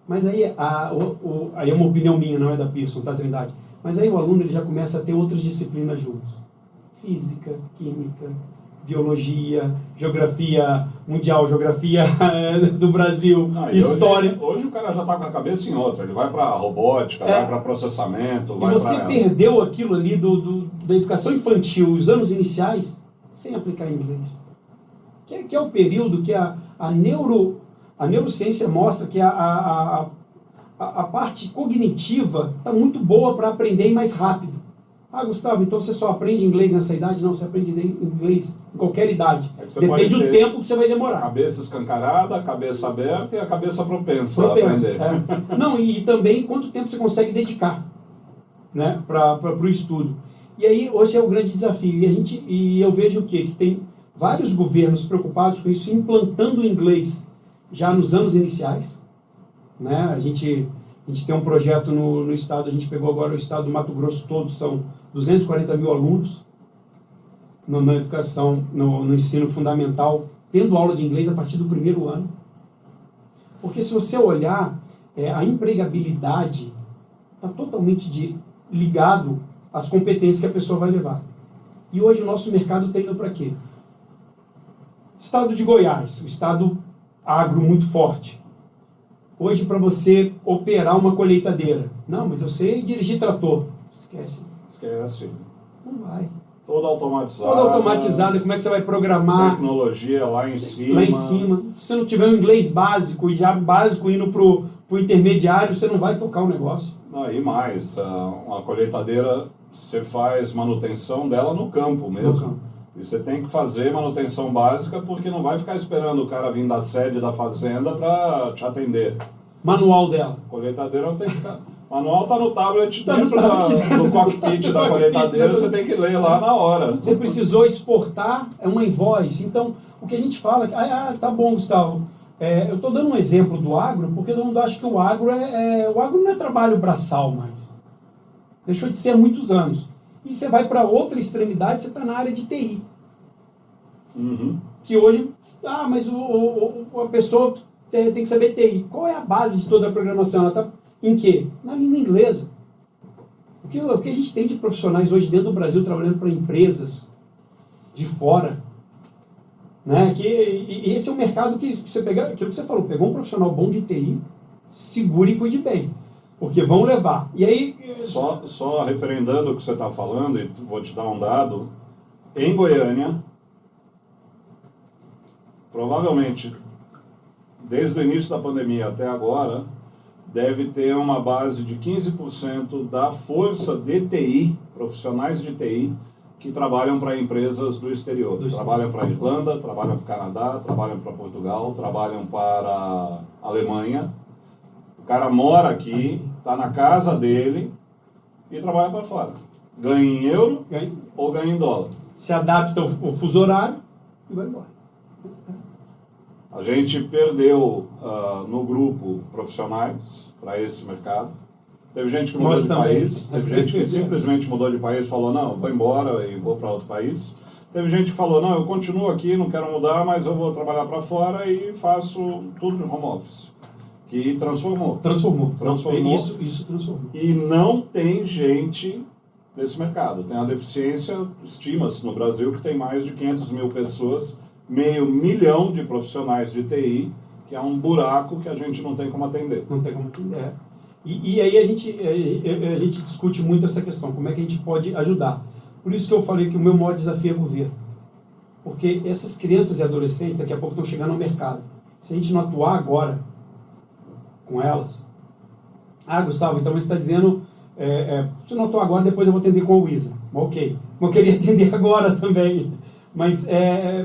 Mas aí é uma opinião minha, não é da Pearson, tá, Trindade? Mas aí o aluno ele já começa a ter outras disciplinas juntos. Física, química, biologia, geografia mundial, geografia do Brasil, história. Hoje o cara já está com a cabeça em outra. Ele vai para robótica, vai para processamento. E você perdeu aquilo ali da educação infantil, os anos iniciais, sem aplicar inglês. Que é o período que a neurociência mostra que a parte cognitiva está muito boa para aprender mais rápido. Ah, Gustavo, então você só aprende inglês nessa idade? Não, você aprende inglês em qualquer idade. Depende do tempo que você vai demorar. Cabeça escancarada, a cabeça aberta e a cabeça propensa a aprender. Não, e também quanto tempo você consegue dedicar, né, para o estudo. E aí, hoje é o grande desafio. E eu vejo o quê? Que tem vários governos preocupados com isso, implantando o inglês já nos anos iniciais. Né? A gente tem um projeto no estado, a gente pegou agora o estado do Mato Grosso todo, são 240 mil alunos na educação, no ensino fundamental, tendo aula de inglês a partir do 1º ano. Porque se você olhar, a empregabilidade está totalmente ligado às competências que a pessoa vai levar. E hoje o nosso mercado está indo para quê? Estado de Goiás, o estado agro muito forte. Hoje, para você operar uma colheitadeira, não, mas eu sei dirigir trator. Esquece. Não vai. Toda automatizada. Toda automatizada, como é que você vai programar? Tecnologia lá em cima. Lá em cima. Se você não tiver um inglês básico, e já básico indo pro intermediário, você não vai tocar o negócio. Não, e mais, uma colheitadeira, você faz manutenção dela no campo mesmo. No campo. E você tem que fazer manutenção básica, porque não vai ficar esperando o cara vir da sede da fazenda para te atender. Manual dela. Colheitadeira não tem que ficar. O manual está no tablet do cockpit da colheitadeira, você tem que ler lá na hora. Você precisou exportar, é uma invoice. Então, o que a gente fala... tá bom, Gustavo. Eu estou dando um exemplo do agro, porque todo mundo acha que o agro não é trabalho braçal mais. Deixou de ser há muitos anos. E você vai para outra extremidade, você está na área de TI. Uhum. Que hoje... mas a pessoa tem que saber TI. Qual é a base de toda a programação? Ela está em quê? Na língua inglesa. O que a gente tem de profissionais hoje dentro do Brasil trabalhando para empresas de fora, né? E esse é um mercado que você pegar, aquilo que você falou, pegou um profissional bom de TI, segure e cuide bem, porque vão levar. E aí... Só referendando o que você está falando, e vou te dar um dado, em Goiânia, provavelmente, desde o início da pandemia até agora, deve ter uma base de 15% da força de TI, profissionais de TI, que trabalham para empresas do exterior. Trabalham para a Irlanda, trabalham para o Canadá, trabalham para Portugal, trabalham para a Alemanha. O cara mora aqui, está na casa dele e trabalha para fora. Ganha em euro ou ganha em dólar. Se adapta ao fuso horário e vai embora. A gente perdeu no grupo profissionais para esse mercado. Teve gente que mudou de país, teve gente que simplesmente mudou de país e falou, não, vou embora e vou para outro país. Teve gente que falou, não, eu continuo aqui, não quero mudar, mas eu vou trabalhar para fora e faço tudo de home office. Que transformou. Transformou. Isso transformou. E não tem gente nesse mercado. Tem a deficiência, estima-se no Brasil que tem mais de 500 mil pessoas, 500 mil de profissionais de TI, que é um buraco que a gente não tem como atender. Não tem como atender. E aí a gente discute muito essa questão, como é que a gente pode ajudar. Por isso que eu falei que o meu maior desafio é governo. Porque essas crianças e adolescentes daqui a pouco estão chegando ao mercado. Se a gente não atuar agora com elas... Gustavo, então você está dizendo... se não atuar agora, depois eu vou atender com a Luísa. Ok. Mas eu queria atender agora também. Mas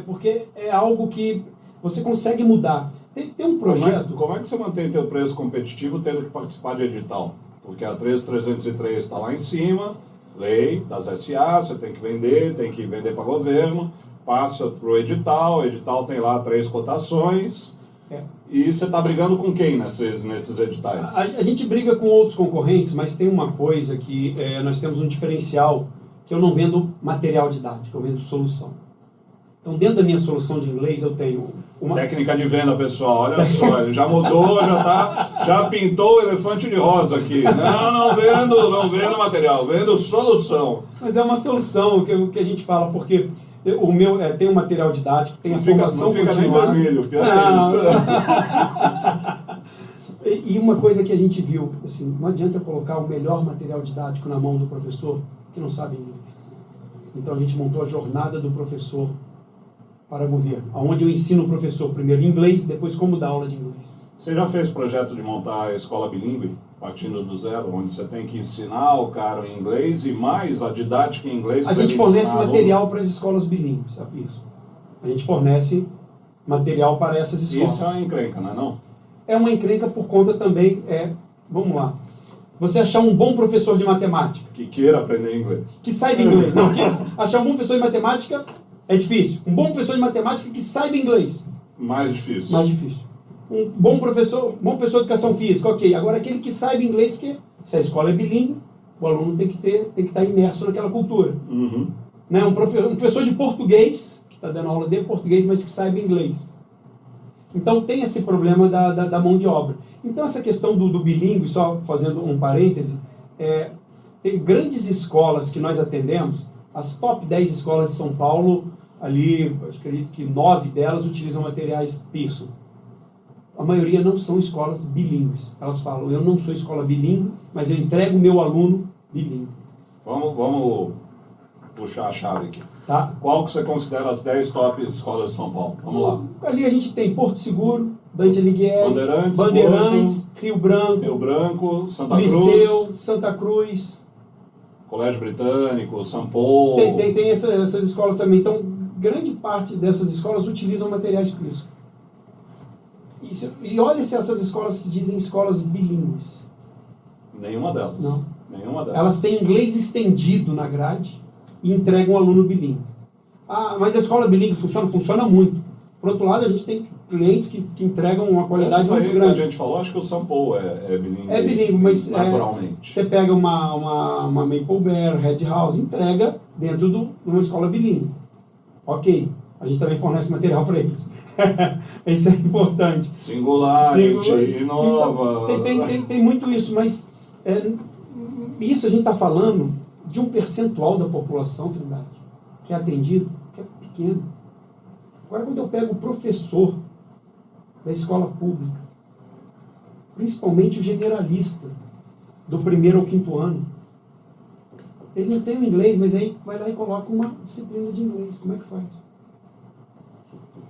porque é algo que você consegue mudar. Tem um projeto... Como é que você mantém teu preço competitivo tendo que participar de edital? Porque a 13303 está lá em cima, lei das SA, você tem que vender para governo, passa para o edital tem lá 3 cotações, e você está brigando com quem nesses editais? A gente briga com outros concorrentes, mas tem uma coisa que nós temos um diferencial, que eu não vendo material didático, eu vendo solução. Então, dentro da minha solução de inglês, eu tenho uma... Técnica de venda, pessoal, olha só, ele já mudou, já pintou o elefante de rosa aqui. Não vendo material, vendo solução. Mas é uma solução, que a gente fala, porque o meu tem um material didático, tem a formação continuada. Não fica nem vermelho, pior é isso. E uma coisa que a gente viu, assim, não adianta colocar o melhor material didático na mão do professor que não sabe inglês. Então, a gente montou a jornada do professor para o governo, onde eu ensino o professor primeiro inglês, depois como dar aula de inglês. Você já fez projeto de montar a escola bilíngue, partindo do zero, onde você tem que ensinar o cara em inglês e mais a didática em inglês? A gente fornece material para as escolas bilíngues, sabe isso? A gente fornece material para essas escolas. Isso é uma encrenca, não é não? É uma encrenca por conta também, vamos lá, você achar um bom professor de matemática. Que queira aprender inglês. Que saiba inglês. Não, achar um bom professor de matemática é difícil. Um bom professor de matemática que saiba inglês. Mais difícil. Mais difícil. Um bom professor de educação física, ok. Agora aquele que saiba inglês, porque se a escola é bilíngue, o aluno tem que estar imerso naquela cultura. Uhum. Né? Um professor de português, que está dando aula de português, mas que saiba inglês. Então tem esse problema da mão de obra. Então essa questão do bilíngue, só fazendo um parêntese, tem grandes escolas que nós atendemos, as top 10 escolas de São Paulo, ali, acho que 9 delas utilizam materiais Pearson. A maioria não são escolas bilíngues. Elas falam, eu não sou escola bilíngue, mas eu entrego o meu aluno bilíngue. Vamos puxar a chave aqui. Tá? Qual que você considera as 10 top escolas de São Paulo? Vamos lá. Ali a gente tem Porto Seguro, Dante Alighieri, Bandeirantes, Rio Branco, Santa Cruz, Liceu, Santa Cruz, Colégio Britânico, São Paulo. Tem essas escolas também. Então, grande parte dessas escolas utilizam materiais Pearson. E olha se essas escolas se dizem escolas bilíngues. Nenhuma delas. Não. Nenhuma delas. Elas têm inglês estendido na grade e entregam um aluno bilíngue. Mas a escola bilíngue funciona? Funciona muito. Por outro lado, a gente tem clientes que entregam uma qualidade muito grande. Que a gente falou, acho que o São Paulo é bilíngue. É bilíngue, mas naturalmente. Você pega uma Maple Bear, Red House, entrega dentro de uma escola bilíngue. Ok. A gente também fornece material para eles. Isso é importante. Singular, inova. Então, tem muito isso, mas isso a gente está falando de um percentual da população, Trindade, que é atendido, que é pequeno. Agora, quando eu pego o professor da escola pública, principalmente o generalista, do 1º ao 5º ano, ele não tem o inglês, mas aí vai lá e coloca uma disciplina de inglês. Como é que faz?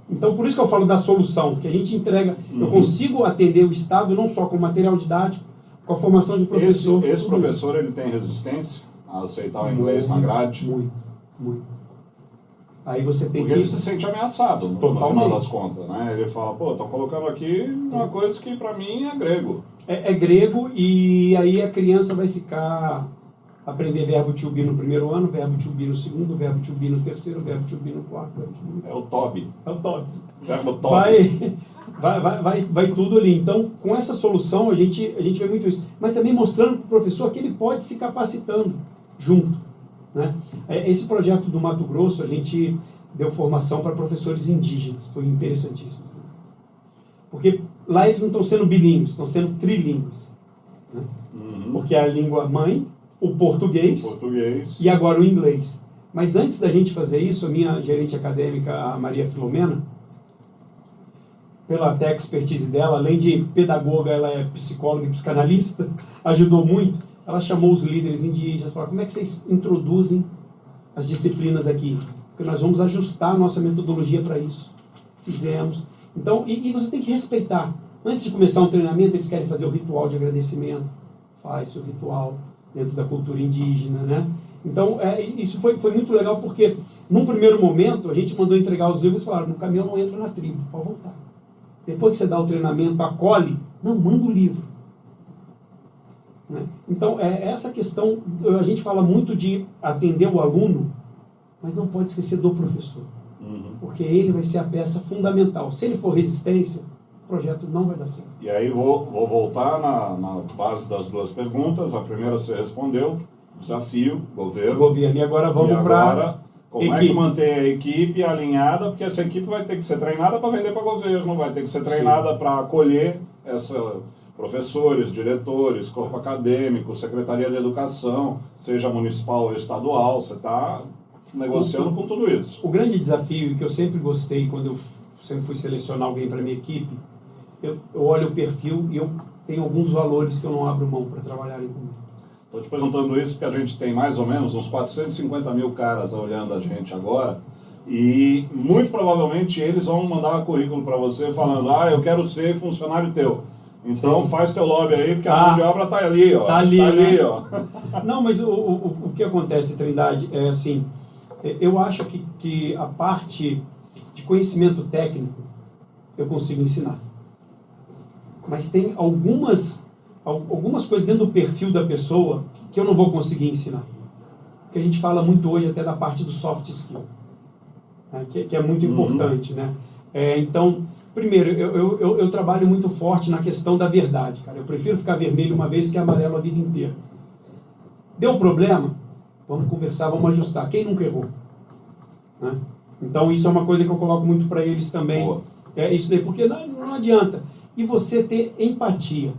Então, por isso que eu falo da solução, que a gente entrega, eu consigo atender o Estado não só com material didático, com a formação de professor. Esse professor, ele tem resistência a aceitar o inglês na grade? Muito. Aí você tem Porque ele se sente ameaçado, no final das contas, né? Ele fala, estão colocando aqui uma coisa que para mim é grego. É grego, e aí a criança vai aprender verbo to be no 1º ano, verbo to be no 2º, verbo to be no 3º, verbo to be no 4º, verbo to be no 5º. É o TOB. Verbo TOB. Vai tudo ali. Então, com essa solução, a gente vê muito isso. Mas também mostrando para o professor que ele pode se capacitando junto. Né? Esse projeto do Mato Grosso, a gente deu formação para professores indígenas. Foi interessantíssimo. Porque lá eles não estão sendo bilíngues, estão sendo trilíngues. Né? Porque é a língua mãe, o português e agora o inglês. Mas antes da gente fazer isso, a minha gerente acadêmica, a Maria Filomena, pela até expertise dela, além de pedagoga, ela é psicóloga e psicanalista, ajudou muito. Ela chamou os líderes indígenas, falou, como é que vocês introduzem as disciplinas aqui, porque nós vamos ajustar a nossa metodologia para isso. Fizemos. Então, e você tem que respeitar. Antes de começar um treinamento, eles querem fazer o ritual de agradecimento. Faz-se o ritual dentro da cultura indígena, né? Então, isso foi muito legal, porque num primeiro momento, a gente mandou entregar os livros e falaram, no caminhão não entra na tribo, pode voltar. Depois que você dá o treinamento, acolhe, não, manda o livro. Né? Então, essa questão, a gente fala muito de atender o aluno, mas não pode esquecer do professor. Porque ele vai ser a peça fundamental. Se ele for resistência, o projeto não vai dar certo. E aí vou voltar na base das duas perguntas. A primeira você respondeu, desafio, governo. E agora vamos para como é que manter a equipe alinhada, porque essa equipe vai ter que ser treinada para vender para governo, vai ter que ser treinada para acolher professores, diretores, corpo acadêmico, secretaria de educação, seja municipal ou estadual, você está negociando com tudo isso. O grande desafio, que eu sempre gostei, quando eu sempre fui selecionar alguém para minha equipe, eu olho o perfil e eu tenho alguns valores que eu não abro mão para trabalharem comigo. Estou te perguntando isso porque a gente tem mais ou menos uns 450 mil caras olhando a gente agora e muito provavelmente eles vão mandar um currículo para você falando, eu quero ser funcionário teu. Então faz teu lobby aí, porque a mão de obra está ali, ó. Tá ali, né? ó. Não, mas o que acontece, Trindade, é assim, eu acho que a parte de conhecimento técnico eu consigo ensinar. Mas tem algumas coisas dentro do perfil da pessoa que eu não vou conseguir ensinar. Que a gente fala muito hoje até da parte do soft skill, né? que é muito importante, né? Então, primeiro, eu trabalho muito forte na questão da verdade, cara. Eu prefiro ficar vermelho uma vez do que amarelo a vida inteira. Deu problema? Vamos conversar, vamos ajustar. Quem nunca errou? Né? Então, isso é uma coisa que eu coloco muito para eles também. Boa. Isso daí, porque não adianta. E você ter empatia.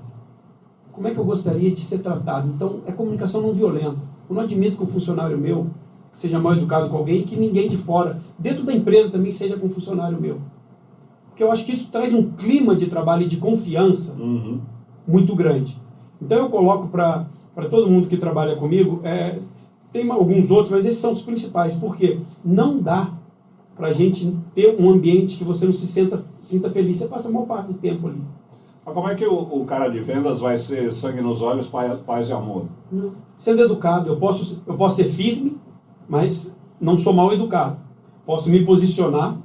Como é que eu gostaria de ser tratado? Então, é comunicação não violenta. Eu não admito que um funcionário meu seja mal educado com alguém e que ninguém de fora, dentro da empresa também, seja com um funcionário meu. Porque eu acho que isso traz um clima de trabalho e de confiança muito grande. Então, eu coloco para todo mundo que trabalha comigo, tem alguns outros, mas esses são os principais. Porque não dá para a gente ter um ambiente que você não se sinta feliz. Você passa a maior parte do tempo ali. Mas como é que o cara de vendas vai ser sangue nos olhos, paz e amor? Não. Sendo educado, eu posso ser firme, mas não sou mal educado. Posso me posicionar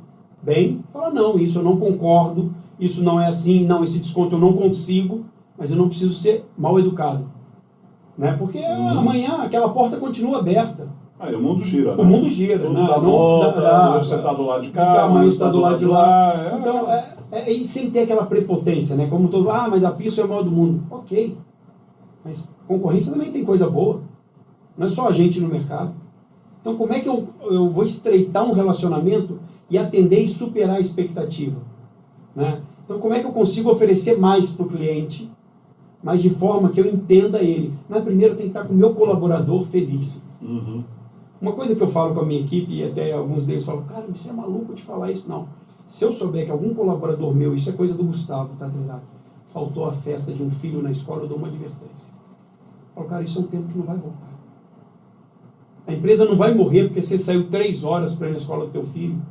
bem, falar, não, isso eu não concordo, isso não é assim, não, esse desconto eu não consigo, mas eu não preciso ser mal educado. Né? Porque amanhã aquela porta continua aberta. Aí o mundo gira, né? O mundo gira. Tudo né? dá volta, você está do lado de cá, amanhã está do lado de lá. Então, e sem ter aquela prepotência, né? Como todo, mas a Pirso é o maior do mundo. Ok. Mas concorrência também tem coisa boa. Não é só a gente no mercado. Então, como é que eu vou estreitar um relacionamento e atender e superar a expectativa? Né? Então, como é que eu consigo oferecer mais para o cliente, mas de forma que eu entenda ele? Mas primeiro eu tenho que estar com o meu colaborador feliz. Uma coisa que eu falo com a minha equipe, e até alguns deles falam, cara, você é maluco de falar isso? Não. Se eu souber que algum colaborador meu, isso é coisa do Gustavo, tá, Trindade? Faltou a festa de um filho na escola, eu dou uma advertência. Eu falo, cara, isso é um tempo que não vai voltar. A empresa não vai morrer porque você saiu 3 horas para ir na escola do teu filho,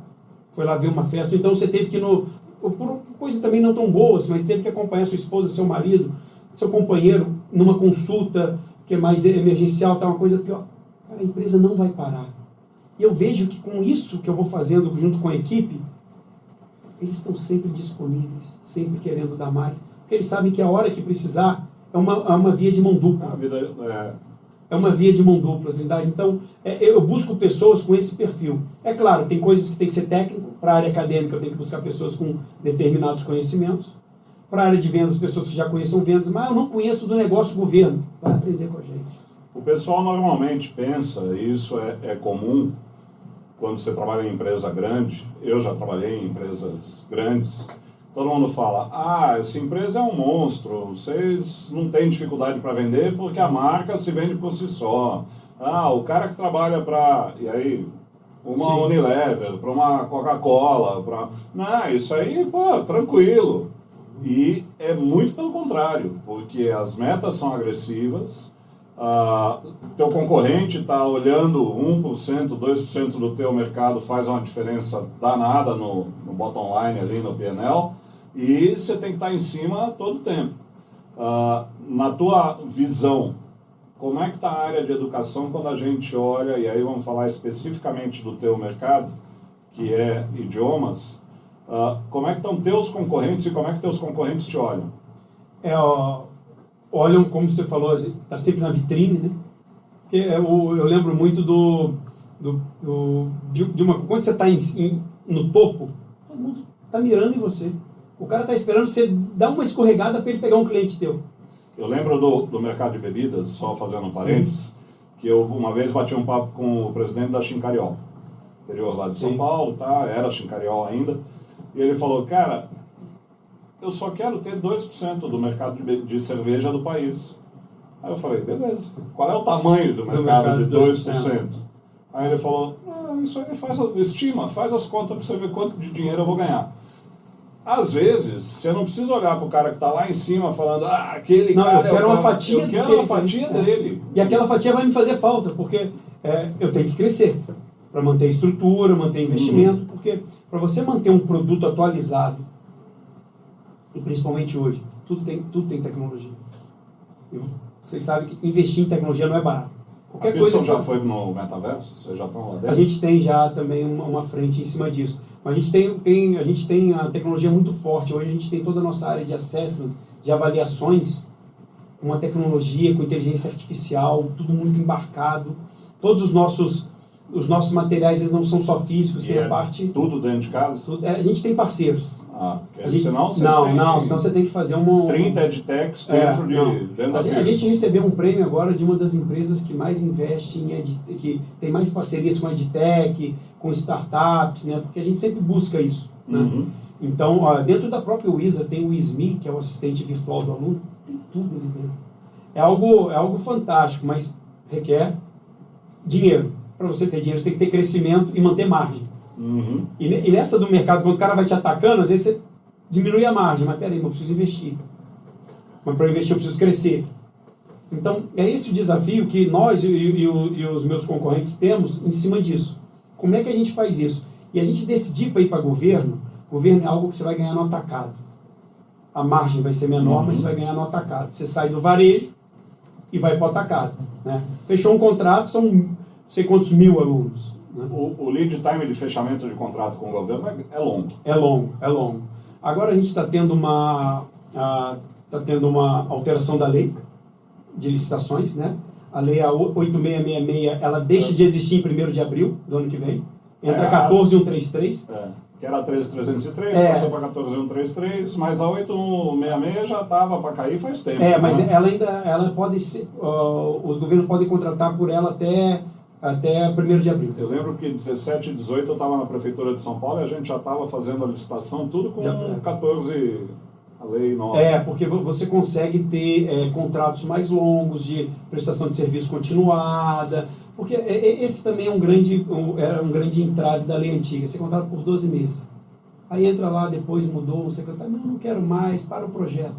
foi lá ver uma festa, então você teve que por coisa também não tão boas, mas teve que acompanhar sua esposa, seu marido, seu companheiro, numa consulta que é mais emergencial, tá, uma coisa pior. Cara, a empresa não vai parar. E eu vejo que com isso que eu vou fazendo junto com a equipe, eles estão sempre disponíveis, sempre querendo dar mais, porque eles sabem que a hora que precisar é uma via de mão dupla. É uma via de mão dupla, Trindade. Então, eu busco pessoas com esse perfil. É claro, tem coisas que tem que ser técnico, para a área acadêmica eu tenho que buscar pessoas com determinados conhecimentos, para a área de vendas, pessoas que já conheçam vendas, mas eu não conheço do negócio governo, vai aprender com a gente. O pessoal normalmente pensa, e isso é comum, quando você trabalha em empresa grande, eu já trabalhei em empresas grandes, todo mundo fala, essa empresa é um monstro, vocês não têm dificuldade para vender porque a marca se vende por si só. O cara que trabalha para, e aí, uma Unilever, para uma Coca-Cola, não, isso aí, tranquilo. E é muito pelo contrário, porque as metas são agressivas, Teu concorrente está olhando 1%, 2% do teu mercado, faz uma diferença danada no bottom line ali, no P&L, e você tem que estar em cima todo o tempo. Na tua visão, como é que está a área de educação quando a gente olha, e aí vamos falar especificamente do teu mercado, que é idiomas, como é que estão teus concorrentes e como é que teus concorrentes te olham? Olham, como você falou, está sempre na vitrine, né? Porque eu lembro muito quando você está no topo, todo mundo está mirando em você. O cara está esperando você dar uma escorregada para ele pegar um cliente teu. Eu lembro do mercado de bebidas, só fazendo um parênteses, que eu uma vez bati um papo com o presidente da Chincariol, interior lá de São Paulo, tá? Era Chincariol ainda, e ele falou, cara, eu só quero ter 2% do mercado de cerveja do país. Aí eu falei, beleza, qual é o tamanho do mercado de 2%? Aí ele falou, isso aí faz as contas para você ver quanto de dinheiro eu vou ganhar. Às vezes, você não precisa olhar para o cara que está lá em cima falando, aquele cara eu quero uma fatia dele. E aquela fatia vai me fazer falta, porque eu tenho que crescer para manter a estrutura, manter investimento, porque para você manter um produto atualizado, e principalmente hoje, tudo tem tecnologia. Vocês sabem que investir em tecnologia não é barato. Qualquer coisa já foi no metaverso? Vocês já estão lá dentro? A gente tem já também uma frente em cima disso. Mas a gente tem a tecnologia muito forte. Hoje a gente tem toda a nossa área de assessment, de avaliações, com uma tecnologia, com inteligência artificial, tudo muito embarcado. Todos os nossos materiais eles não são só físicos, tem a parte... Tudo dentro de casa? A gente tem parceiros. Senão você tem que fazer 30 edtechs dentro da A gente recebeu um prêmio agora de uma das empresas que mais investe que tem mais parcerias com edtech, com startups, né? Porque a gente sempre busca isso. Né? Então, dentro da própria Wizard tem o WizMe, que é o assistente virtual do aluno, tem tudo ali dentro. É algo fantástico, mas requer dinheiro. Para você ter dinheiro, você tem que ter crescimento e manter margem. E nessa do mercado, quando o cara vai te atacando, às vezes você diminui a margem, mas peraí, eu preciso investir. Mas para investir eu preciso crescer. Então, é esse o desafio que nós e os meus concorrentes temos em cima disso. Como é que a gente faz isso? E a gente decidir para ir para governo é algo que você vai ganhar no atacado. A margem vai ser menor, mas você vai ganhar no atacado. Você sai do varejo e vai para o atacado. Né? Fechou um contrato, são não sei quantos mil alunos. O lead time de fechamento de contrato com o governo é longo. É longo. Agora a gente está tendo uma alteração da lei de licitações, né? A lei 8666, ela deixa de existir em 1º de abril do ano que vem. Entra 14133. Que era 13303, passou para 14133, mas a 866 já estava para cair faz tempo. Mas ela pode ser, os governos podem contratar por ela até 1º de abril. Eu lembro que 17 e 18 eu estava na Prefeitura de São Paulo e a gente já estava fazendo a licitação, tudo com 14, a lei nova. Porque você consegue ter contratos mais longos, de prestação de serviço continuada, porque esse também é era um grande entrave da lei antiga, você contrata por 12 meses. Aí entra lá, depois mudou, o secretário, não quero mais, para o projeto.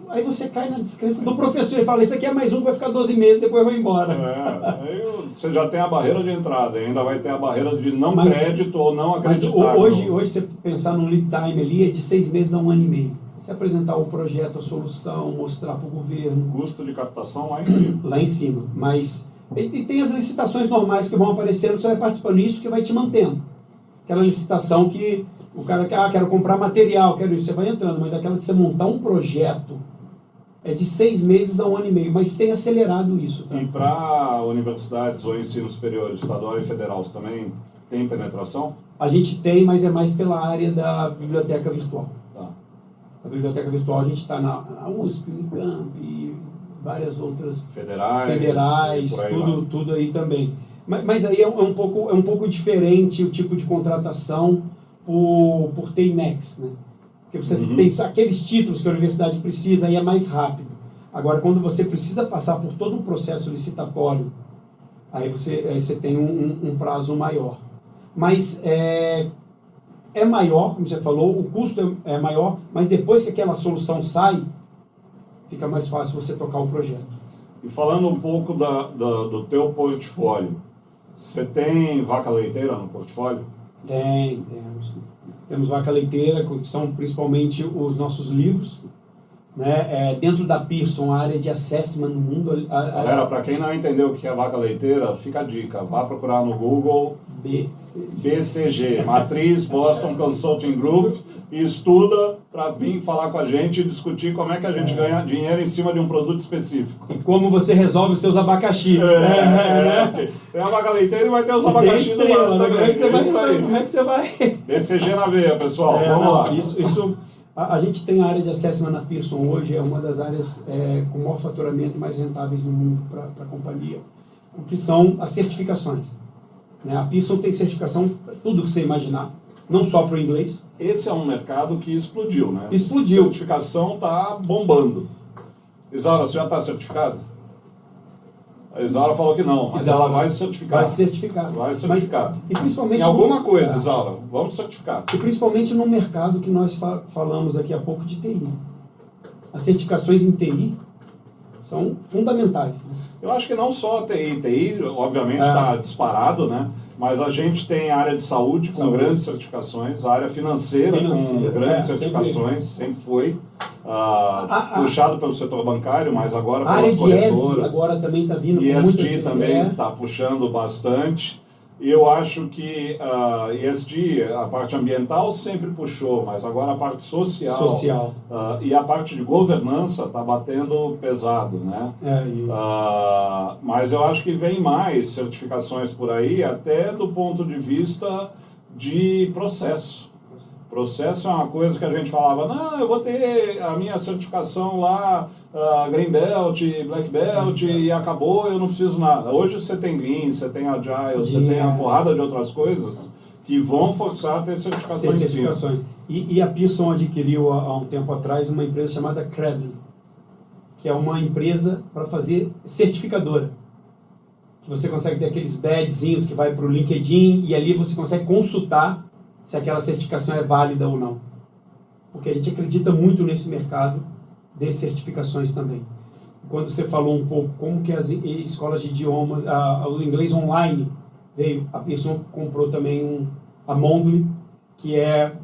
Aí você cai na descrença do professor e fala, isso aqui é mais um que vai ficar 12 meses, depois vai embora. Aí você já tem a barreira de entrada, ainda vai ter a barreira de crédito ou não acreditar. Mas hoje você pensar no lead time ali é de 6 meses a 1 ano e meio. Você apresentar o projeto, a solução, mostrar para o governo. Custo de captação lá em cima. Lá em cima. Mas e tem as licitações normais que vão aparecendo, você vai participando disso que vai te mantendo. Aquela licitação que o cara quer, quero comprar material, quero isso, você vai entrando, mas aquela de você montar um projeto é de 6 meses a 1 ano e meio, mas tem acelerado isso. Tá? E para universidades ou ensino superior, estadual e federal, você também tem penetração? A gente tem, mas é mais pela área da biblioteca virtual. Tá. A biblioteca virtual a gente está na USP, Unicamp e várias outras federais, tudo aí também. Mas aí é um pouco diferente o tipo de contratação por TINEX, né? Porque você tem aqueles títulos que a universidade precisa, aí é mais rápido. Agora, quando você precisa passar por todo um processo licitatório, aí você tem um prazo maior. Mas é maior, como você falou, o custo é maior, mas depois que aquela solução sai, fica mais fácil você tocar o projeto. E falando um pouco do teu portfólio, você tem vaca leiteira no portfólio? Temos. Temos vaca leiteira, que são principalmente os nossos livros. Né? Dentro da Pearson, a área de assessment no mundo... Galera, para quem não entendeu o que é vaca leiteira, fica a dica. Vá procurar no Google BCG, Matriz Boston Consulting Group, e estuda para vir falar com a gente e discutir como é que a gente ganha dinheiro em cima de um produto específico. E como você resolve os seus abacaxis. Tem a vaca leiteira e vai ter os abacaxis do lado também. Como é que você vai? BCG na veia, pessoal. Vamos lá. Isso, a gente tem a área de assessment na Pearson hoje, é uma das áreas com maior faturamento e mais rentáveis no mundo para a companhia, o que são as certificações. Né? A Pearson tem certificação para tudo que você imaginar, não só para o inglês. Esse é um mercado que explodiu, né? Explodiu. A certificação está bombando. Isaura, você já está certificado? A Isaura falou que não, mas ela vai certificar. Vai certificar. Vai certificar. Mas, e principalmente em alguma coisa, Isaura, vamos certificar. E principalmente no mercado que nós falamos aqui há pouco de TI. As certificações em TI são fundamentais. Né? Eu acho que não só a TI. TI, obviamente, está disparado, né? Mas a gente tem a área de saúde com grandes certificações, a área financeira com grandes certificações, sempre foi. Puxado pelo setor bancário, mas agora pelas corretoras. Agora também está vindo. ESG também está puxando bastante. Eu acho que ESG, a parte ambiental sempre puxou, mas agora a parte social. E a parte de governança está batendo pesado, né? Mas eu acho que vem mais certificações por aí, até do ponto de vista de processo. Processo é uma coisa que a gente falava, não, eu vou ter a minha certificação lá, Green Belt, Black Belt, e acabou, eu não preciso nada. Hoje você tem Lean, você tem Agile, você tem uma porrada de outras coisas que vão forçar a ter certificações. E a Pearson adquiriu há um tempo atrás uma empresa chamada Credly, que é uma empresa para fazer certificadora. Que você consegue ter aqueles badgezinhos que vai para o LinkedIn e ali você consegue consultar se aquela certificação é válida ou não. Porque a gente acredita muito nesse mercado de certificações também. Quando você falou um pouco como que as escolas de idiomas, o inglês online veio, a Pearson comprou também a Mondly, que é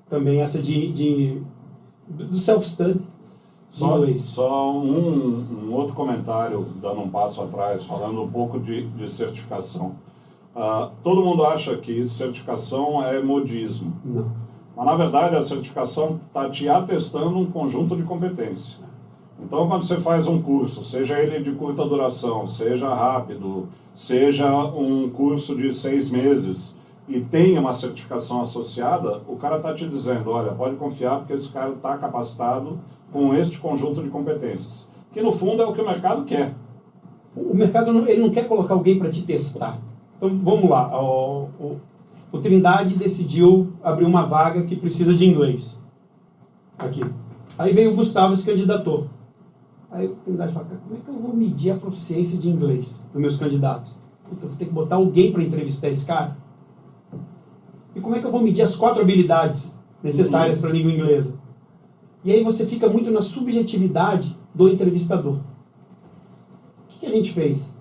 também essa do self-study. Só um outro comentário, dando um passo atrás, falando um pouco de certificação. Todo mundo acha que certificação é modismo. Não. Mas, na verdade, a certificação está te atestando um conjunto de competências. Então, quando você faz um curso, seja ele de curta duração, seja rápido, seja um curso de 6 meses, e tem uma certificação associada, o cara está te dizendo, olha, pode confiar porque esse cara está capacitado com este conjunto de competências. Que, no fundo, é o que o mercado quer. O mercado ele não quer colocar alguém para te testar. Então, vamos lá. O Trindade decidiu abrir uma vaga que precisa de inglês. Aqui. Aí veio o Gustavo e se candidatou. Aí o Trindade fala, como é que eu vou medir a proficiência de inglês dos meus candidatos? Puta, eu vou ter que botar alguém para entrevistar esse cara? E como é que eu vou medir as 4 habilidades necessárias para a língua inglesa? E aí você fica muito na subjetividade do entrevistador. O que a gente fez?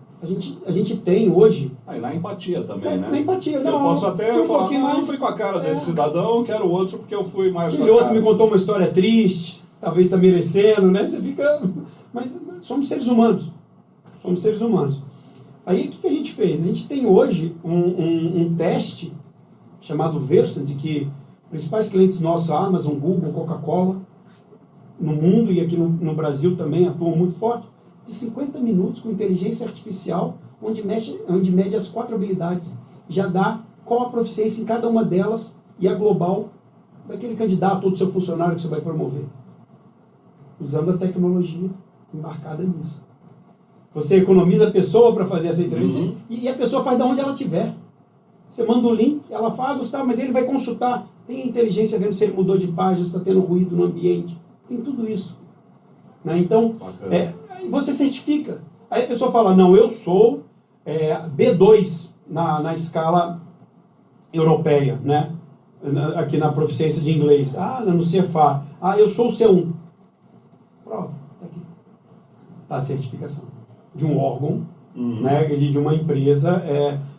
A gente tem hoje... E na empatia também, né? Na empatia, não. Eu posso até falar, não fui com a cara desse cidadão, quero outro porque eu fui mais com a cara. Aquele outro me contou uma história triste, talvez está merecendo, né? Você fica... Mas somos seres humanos. Somos seres humanos. Aí o que a gente fez? A gente tem hoje um teste chamado Versant, que principais clientes nossos, a Amazon, Google, Coca-Cola, no mundo e aqui no Brasil também atuam muito forte, de 50 minutos com inteligência artificial, onde mede as 4 habilidades. Já dá qual a proficiência em cada uma delas e a global daquele candidato ou do seu funcionário que você vai promover. Usando a tecnologia embarcada nisso. Você economiza a pessoa para fazer essa entrevista e a pessoa faz de onde ela estiver. Você manda o link, ela fala, Gustavo, mas ele vai consultar. Tem a inteligência vendo se ele mudou de página, se está tendo ruído no ambiente. Tem tudo isso. Né? Então, você certifica. Aí a pessoa fala, não, eu sou B2 na escala europeia, né? Aqui na proficiência de inglês. No CFA. Eu sou o C1. Prova, está aqui. Está a certificação. de um órgão, né, de uma empresa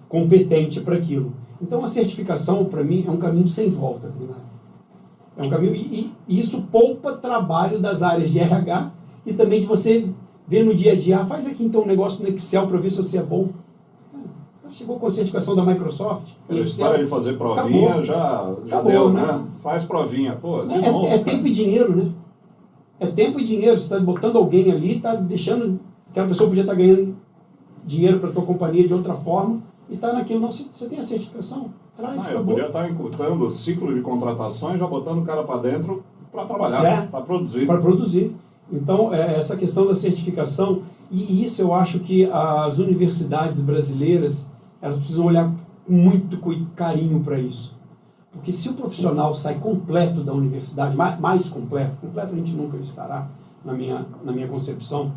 competente para aquilo. Então, a certificação, para mim, é um caminho sem volta, Trindade. É um caminho, e isso poupa trabalho das áreas de RH e também de você ver no dia a dia, faz aqui então um negócio no Excel para ver se você é bom. Chegou com a certificação da Microsoft. A história de fazer provinha acabou. já acabou, deu, né? Faz provinha. Pô, de novo, é tempo e dinheiro, né? É tempo e dinheiro. Você está botando alguém ali, está deixando... Aquela pessoa podia estar ganhando dinheiro para a tua companhia de outra forma e está naquilo. Não, você tem a certificação? Traz, eu podia estar encurtando o ciclo de contratação e já botando o cara para dentro para trabalhar, para produzir. Para produzir. Então, essa questão da certificação, e isso eu acho que as universidades brasileiras, elas precisam olhar com muito carinho para isso. Porque se o profissional sai completo da universidade, mais completo a gente nunca estará, na minha concepção,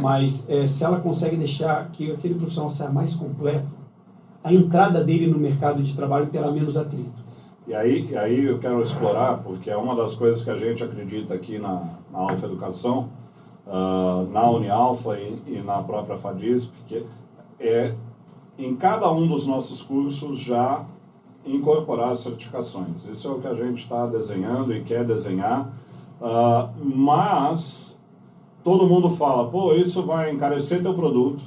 mas se ela consegue deixar que aquele profissional saia mais completo, a entrada dele no mercado de trabalho terá menos atrito. E aí eu quero explorar, porque é uma das coisas que a gente acredita aqui na Alfa Educação, na Unialfa e na própria FADISP, que é em cada um dos nossos cursos já incorporar as certificações. Isso é o que a gente está desenhando e quer desenhar, mas todo mundo fala, pô, isso vai encarecer teu produto,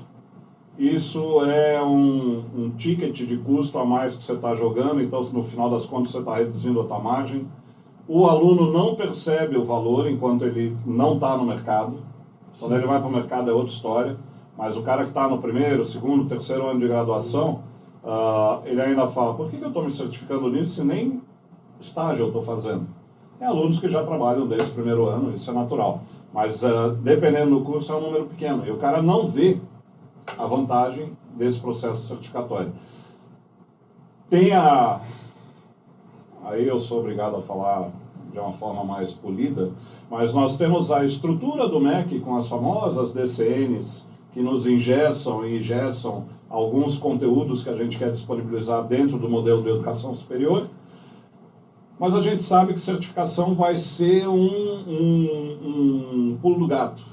isso é um ticket de custo a mais que você está jogando, então no final das contas você está reduzindo a tua margem. O aluno não percebe o valor enquanto ele não está no mercado. Quando ele vai para o mercado é outra história. Mas o cara que está no primeiro, segundo, terceiro ano de graduação, ele ainda fala, por que eu estou me certificando nisso se nem estágio eu estou fazendo? Tem alunos que já trabalham desde o primeiro ano, isso é natural. Mas dependendo do curso é um número pequeno. E o cara não vê a vantagem desse processo certificatório. Aí eu sou obrigado a falar de uma forma mais polida, mas nós temos a estrutura do MEC com as famosas DCNs que nos engessam e ingessam alguns conteúdos que a gente quer disponibilizar dentro do modelo de educação superior, mas a gente sabe que certificação vai ser um pulo do gato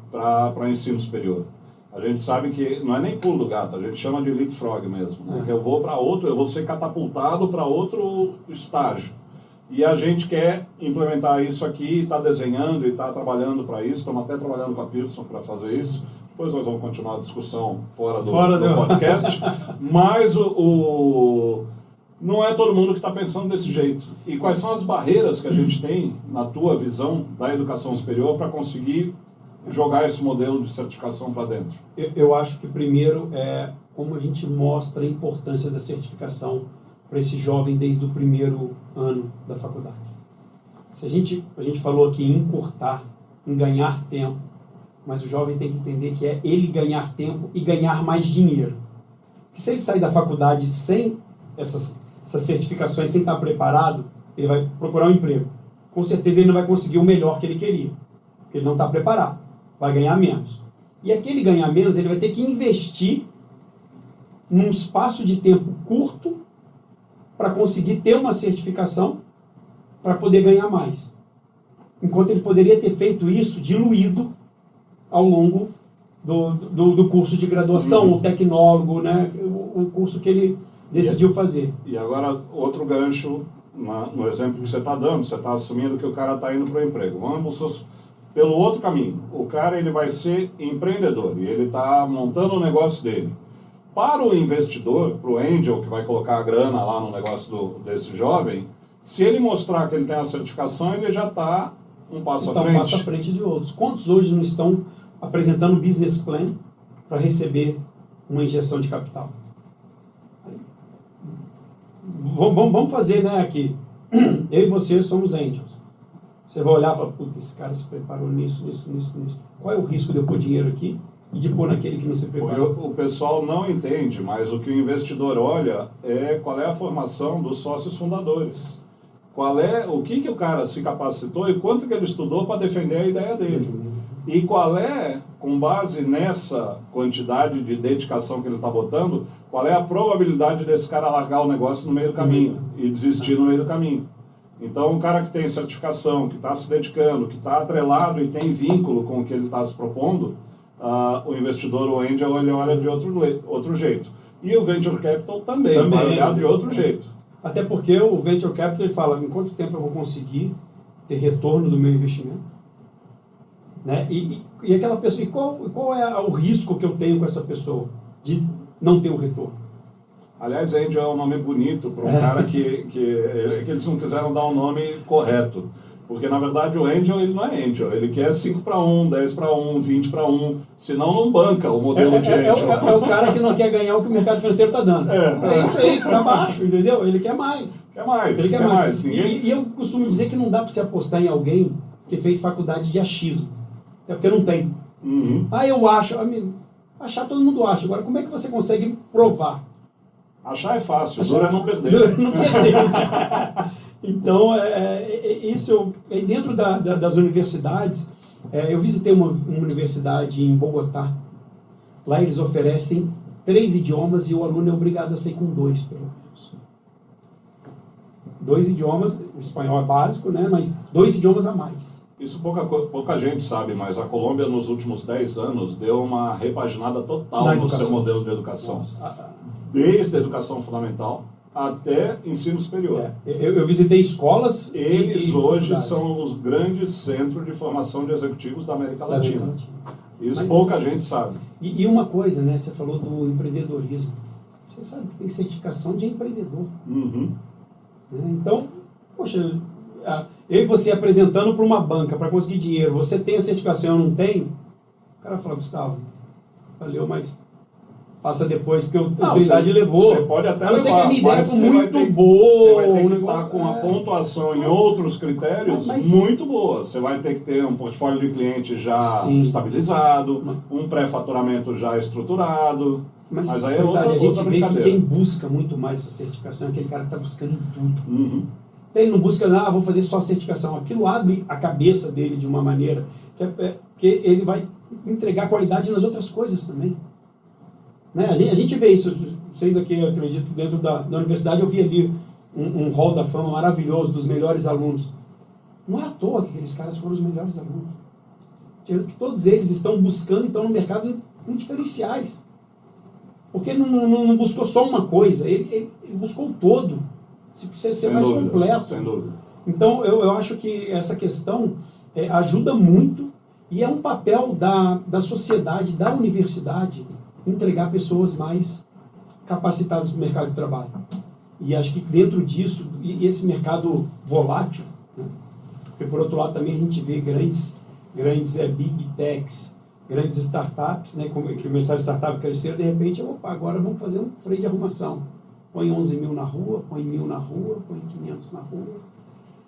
para ensino superior. A gente sabe que não é nem pulo do gato, a gente chama de leapfrog mesmo, né? Que eu vou ser catapultado para outro estágio. E a gente quer implementar isso aqui, está desenhando e está trabalhando para isso, estamos até trabalhando com a Pearson para fazer isso. Depois nós vamos continuar a discussão fora do podcast, mas não é todo mundo que está pensando desse jeito. E quais são as barreiras que a gente tem, na tua visão, da educação superior para conseguir jogar esse modelo de certificação para dentro? Eu acho que primeiro é como a gente mostra a importância da certificação para esse jovem desde o primeiro ano da faculdade. Se a gente falou aqui em encurtar, em ganhar tempo, mas o jovem tem que entender que é ele ganhar tempo e ganhar mais dinheiro. Porque se ele sair da faculdade sem essas certificações, sem estar preparado, ele vai procurar um emprego. Com certeza ele não vai conseguir o melhor que ele queria, porque ele não está preparado, vai ganhar menos. E aquele ganhar menos, ele vai ter que investir num espaço de tempo curto para conseguir ter uma certificação para poder ganhar mais. Enquanto ele poderia ter feito isso diluído ao longo do curso de graduação, o tecnólogo, né, o curso que ele decidiu fazer. E agora, outro gancho no exemplo que você está dando, você está assumindo que o cara está indo para o emprego. Vamos pelo outro caminho. O cara ele vai ser empreendedor e ele está montando o negócio dele. Para o investidor, para o angel que vai colocar a grana lá no negócio desse jovem, se ele mostrar que ele tem a certificação, ele já está um passo à frente. Um passo à frente de outros. Quantos hoje não estão apresentando um business plan para receber uma injeção de capital? Vamos fazer, né, aqui. Eu e você somos angels. Você vai olhar e falar, puta, esse cara se preparou nisso. Qual é o risco de eu pôr dinheiro aqui e de pôr naquele que não se preparou? O pessoal não entende, mas o que o investidor olha é qual é a formação dos sócios fundadores. O que o cara se capacitou e quanto que ele estudou para defender a ideia dele. E qual é, com base nessa quantidade de dedicação que ele está botando, qual é a probabilidade desse cara largar o negócio no meio do caminho e desistir no meio do caminho. Então, um cara que tem certificação, que está se dedicando, que está atrelado e tem vínculo com o que ele está se propondo, o investidor, o angel, ele olha de outro jeito. E o venture capital também vai olhar de outro jeito. Até porque o venture capital ele fala, em quanto tempo eu vou conseguir ter retorno do meu investimento? Né? E aquela pessoa, qual é o risco que eu tenho com essa pessoa de não ter o retorno? Aliás, angel é um nome bonito para um cara que eles não quiseram dar um nome correto. Porque, na verdade, o angel, ele não é angel. Ele quer 5-1, 10-1, 20-1. Senão, não banca o modelo de angel. É o cara que não quer ganhar o que o mercado financeiro está dando. É isso aí, tá baixo, entendeu? Ele quer mais. Ele quer mais. E eu costumo dizer que não dá para você apostar em alguém que fez faculdade de achismo. É porque não tem. Uhum. Eu acho. Amigo, achar todo mundo acha. Agora, como é que você consegue provar? Achar é fácil, dura é não perder. Não perder. Então, isso dentro das universidades, eu visitei uma universidade em Bogotá. Lá eles oferecem 3 idiomas e o aluno é obrigado a sair com 2, pelo menos. 2 idiomas, o espanhol é básico, né? Mas 2 idiomas a mais. Isso pouca gente sabe, mas a Colômbia nos últimos 10 anos deu uma repaginada total no seu modelo de educação. Nossa. Desde a educação fundamental até ensino superior. Eu visitei escolas. Eles hoje são os grandes centros de formação de executivos da América Latina. Isso pouca gente sabe. E uma coisa, né? Você falou do empreendedorismo. Você sabe que tem certificação de empreendedor. Uhum. Então, poxa, eu e você apresentando para uma banca para conseguir dinheiro, você tem a certificação, eu não tenho? O cara fala, Gustavo, valeu, mas passa depois, porque a Trindade levou. Você pode até levar, mas muito boa. Você vai ter que estar com a pontuação em outros critérios muito boa. Você vai ter que ter um portfólio de cliente já estabilizado, um pré-faturamento já estruturado. Mas aí a gente vê que quem busca muito mais essa certificação é aquele cara que está buscando em tudo. Uhum. Ele não busca, vou fazer só a certificação. Aquilo abre a cabeça dele de uma maneira que ele vai entregar qualidade nas outras coisas também. Né? A gente vê isso, vocês aqui, eu acredito, dentro da universidade, eu vi ali um hall da fama maravilhoso dos melhores alunos. Não é à toa que aqueles caras foram os melhores alunos. Que todos eles estão buscando, estão no mercado com diferenciais. Porque ele não buscou só uma coisa, ele buscou o todo. Ser mais completo. Sem dúvida. Então, eu acho que essa questão ajuda muito e é um papel da sociedade, da universidade, entregar pessoas mais capacitadas para o mercado de trabalho. E acho que dentro disso, e esse mercado volátil, né? Porque por outro lado também a gente vê grandes big techs, grandes startups, né? Que começaram a startup crescer, de repente, agora vamos fazer um freio de arrumação. Põe 11 mil na rua, põe 1.000 na rua, põe 500 na rua.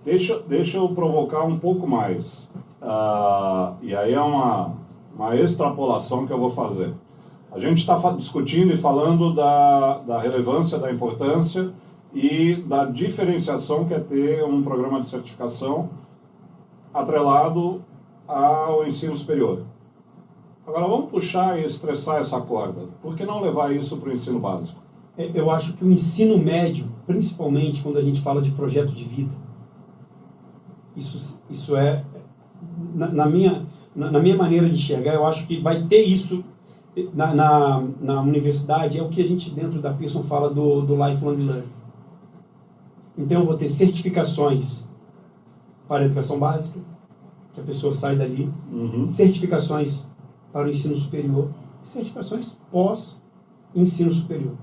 Deixa eu provocar um pouco mais. E aí é uma extrapolação que eu vou fazer. A gente está discutindo e falando da relevância, da importância e da diferenciação que é ter um programa de certificação atrelado ao ensino superior. Agora vamos puxar e estressar essa corda. Por que não levar isso para o ensino básico? Eu acho que o ensino médio, principalmente quando a gente fala de projeto de vida, isso é, na minha maneira de enxergar, eu acho que vai ter isso na universidade, é o que a gente dentro da Pearson fala do lifelong learning. Então eu vou ter certificações para a educação básica, que a pessoa sai dali, certificações para o ensino superior, e certificações pós-ensino superior.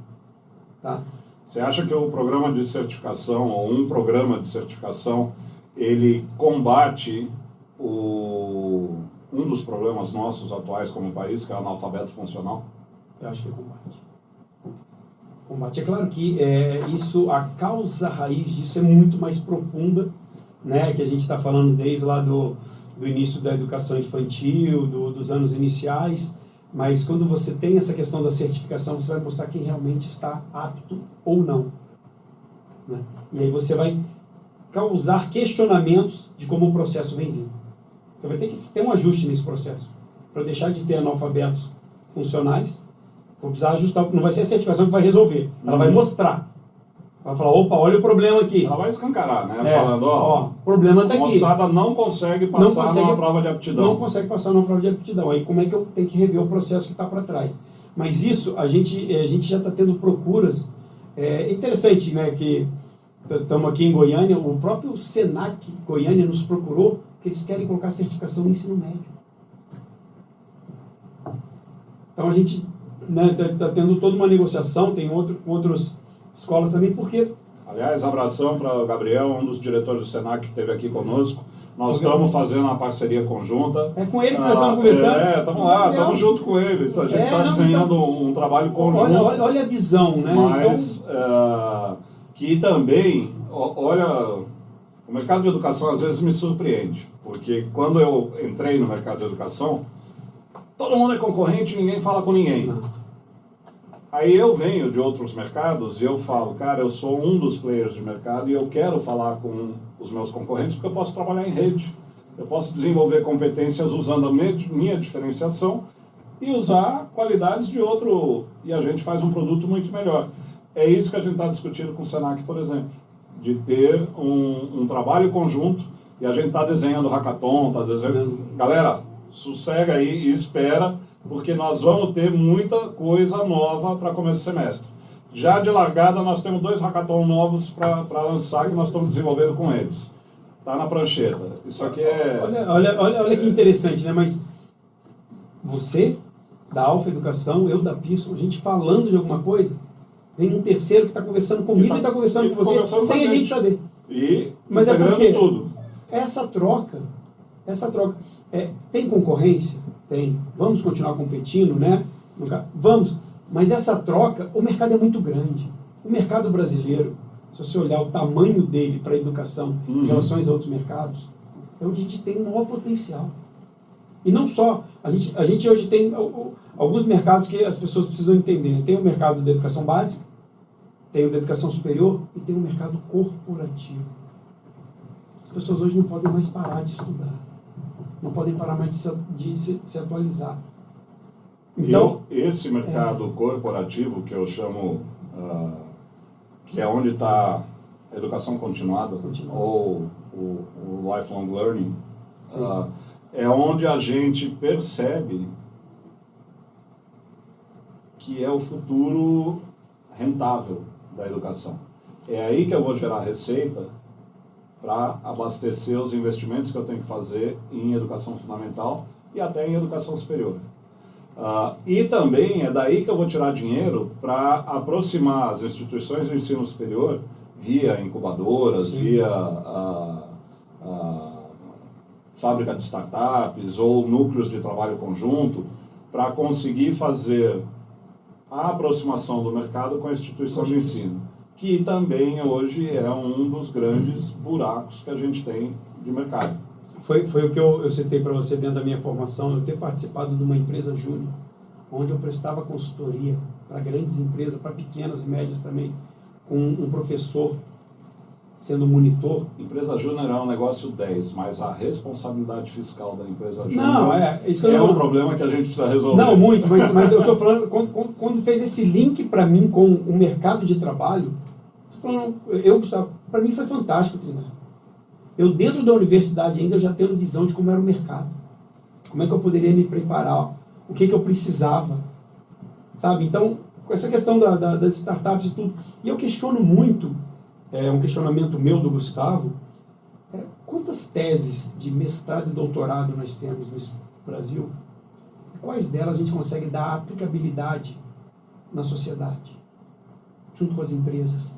Tá? Você acha que o programa de certificação, ou um programa de certificação, ele combate um dos problemas nossos atuais como país, que é o analfabeto funcional? Eu acho que combate. É claro que a causa raiz disso é muito mais profunda, né? Que a gente está falando desde lá do início da educação infantil, dos anos iniciais. Mas quando você tem essa questão da certificação, você vai mostrar quem realmente está apto ou não. Né? E aí você vai causar questionamentos de como o processo vem vindo. Então vai ter que ter um ajuste nesse processo. Para deixar de ter analfabetos funcionais, vou precisar ajustar. Não vai ser a certificação que vai resolver. Ela vai mostrar. Vai falar, opa, olha o problema aqui. Ela vai escancarar, né? Falando, o problema está a aqui. moçada não consegue passar numa prova de aptidão. Não consegue passar numa prova de aptidão. Aí como é que eu tenho que rever o processo que está para trás? Mas isso, a gente já está tendo procuras. É interessante, né, que estamos aqui em Goiânia, o próprio Senac Goiânia nos procurou, que eles querem colocar certificação no ensino médio. Então a gente está tendo toda uma negociação, tem outras escolas também, porque... Aliás, abração para o Gabriel, um dos diretores do Senac que esteve aqui conosco. Nós estamos fazendo uma parceria conjunta. É com ele que nós estamos conversando. Estamos lá, estamos junto com eles. A gente está desenhando um trabalho conjunto. Olha a visão, né? Mas que também, olha, o mercado de educação às vezes me surpreende. Porque quando eu entrei no mercado de educação, todo mundo é concorrente e ninguém fala com ninguém. Não. Aí eu venho de outros mercados e eu falo, cara, eu sou um dos players de mercado e eu quero falar com os meus concorrentes porque eu posso trabalhar em rede. Eu posso desenvolver competências usando a minha diferenciação e usar qualidades de outro, e a gente faz um produto muito melhor. É isso que a gente está discutindo com o Senac, por exemplo, de ter um trabalho conjunto, e a gente está desenhando hackathon, está desenhando... Galera, sossega aí e espera, porque nós vamos ter muita coisa nova para começo do semestre. Já de largada, nós temos 2 hackathons novos para lançar, que nós estamos desenvolvendo com eles. Está na prancheta. Isso aqui é... Olha que interessante, né? Mas você, da Alfa Educação, eu da Pearson, a gente falando de alguma coisa, vem um terceiro que está conversando comigo e está conversando com você, sem a gente saber. Mas é porque tudo. Essa troca, tem concorrência? Tem. Vamos continuar competindo, né? Vamos. Mas essa troca, o mercado é muito grande. O mercado brasileiro, se você olhar o tamanho dele para a educação em relação a outros mercados, é onde a gente tem o maior potencial. E não só, a gente hoje tem alguns mercados que as pessoas precisam entender. Né? Tem o mercado da educação básica, tem o da educação superior e tem o mercado corporativo. As pessoas hoje não podem mais parar de estudar. Não podem parar mais de se atualizar. Então, esse mercado corporativo, que eu chamo, que é onde está a educação continuada, ou o lifelong learning, é onde a gente percebe que é o futuro rentável da educação. É aí que eu vou gerar receita para abastecer os investimentos que eu tenho que fazer em educação fundamental e até em educação superior. E também é daí que eu vou tirar dinheiro para aproximar as instituições de ensino superior via incubadoras, via fábrica de startups ou núcleos de trabalho conjunto, para conseguir fazer a aproximação do mercado com a instituição de ensino, que também hoje é um dos grandes buracos que a gente tem de mercado. Foi o que eu citei para você dentro da minha formação, eu ter participado de uma empresa júnior, onde eu prestava consultoria para grandes empresas, para pequenas e médias também, com um professor sendo monitor. Empresa júnior é um negócio 10, mas a responsabilidade fiscal da empresa júnior é um problema que a gente precisa resolver. Não, muito, mas eu estou falando, quando fez esse link para mim com o mercado de trabalho, para mim foi fantástico treinar. Eu dentro da universidade ainda, eu já tendo visão de como era o mercado. Como é que eu poderia me preparar, o que eu precisava, sabe? Então, com essa questão das startups e tudo, e eu questiono muito, um questionamento meu do Gustavo, quantas teses de mestrado e doutorado nós temos no Brasil? E quais delas a gente consegue dar aplicabilidade na sociedade, junto com as empresas?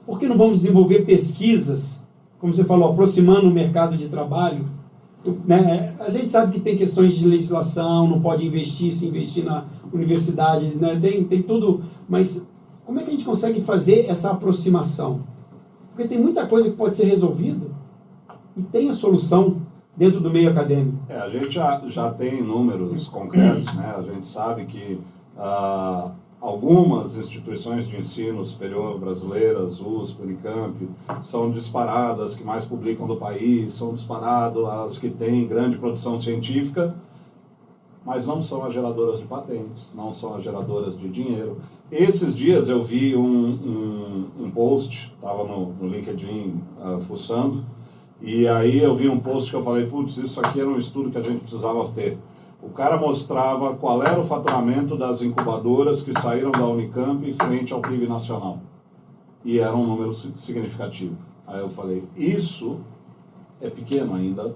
Por que não vamos desenvolver pesquisas, como você falou, aproximando o mercado de trabalho? Né? A gente sabe que tem questões de legislação, não pode se investir na universidade, né? tem tudo, mas como é que a gente consegue fazer essa aproximação? Porque tem muita coisa que pode ser resolvida e tem a solução dentro do meio acadêmico. A gente já tem números concretos, né? A gente sabe que algumas instituições de ensino superior brasileiras, USP, Unicamp, são disparadas as que mais publicam do país, são disparadas as que têm grande produção científica, mas não são as geradoras de patentes, não são as geradoras de dinheiro. Esses dias eu vi um post, estava no LinkedIn fuçando, e aí eu vi um post que eu falei, putz, isso aqui era um estudo que a gente precisava ter. O cara mostrava qual era o faturamento das incubadoras que saíram da Unicamp frente ao PIB nacional. E era um número significativo. Aí eu falei, isso é pequeno ainda,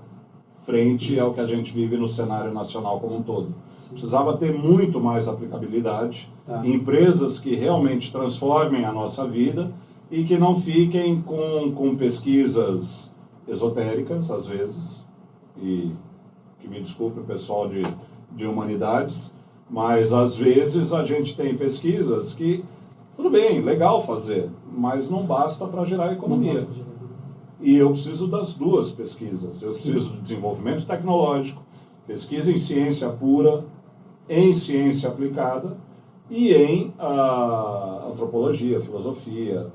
frente ao que a gente vive no cenário nacional como um todo. Precisava ter muito mais aplicabilidade, empresas que realmente transformem a nossa vida e que não fiquem com pesquisas esotéricas, às vezes, e que me desculpe o pessoal de humanidades, mas às vezes a gente tem pesquisas que, tudo bem, legal fazer, mas não basta para gerar economia. E eu preciso das duas pesquisas. Eu preciso de desenvolvimento tecnológico, pesquisa em ciência pura, em ciência aplicada e em antropologia, filosofia,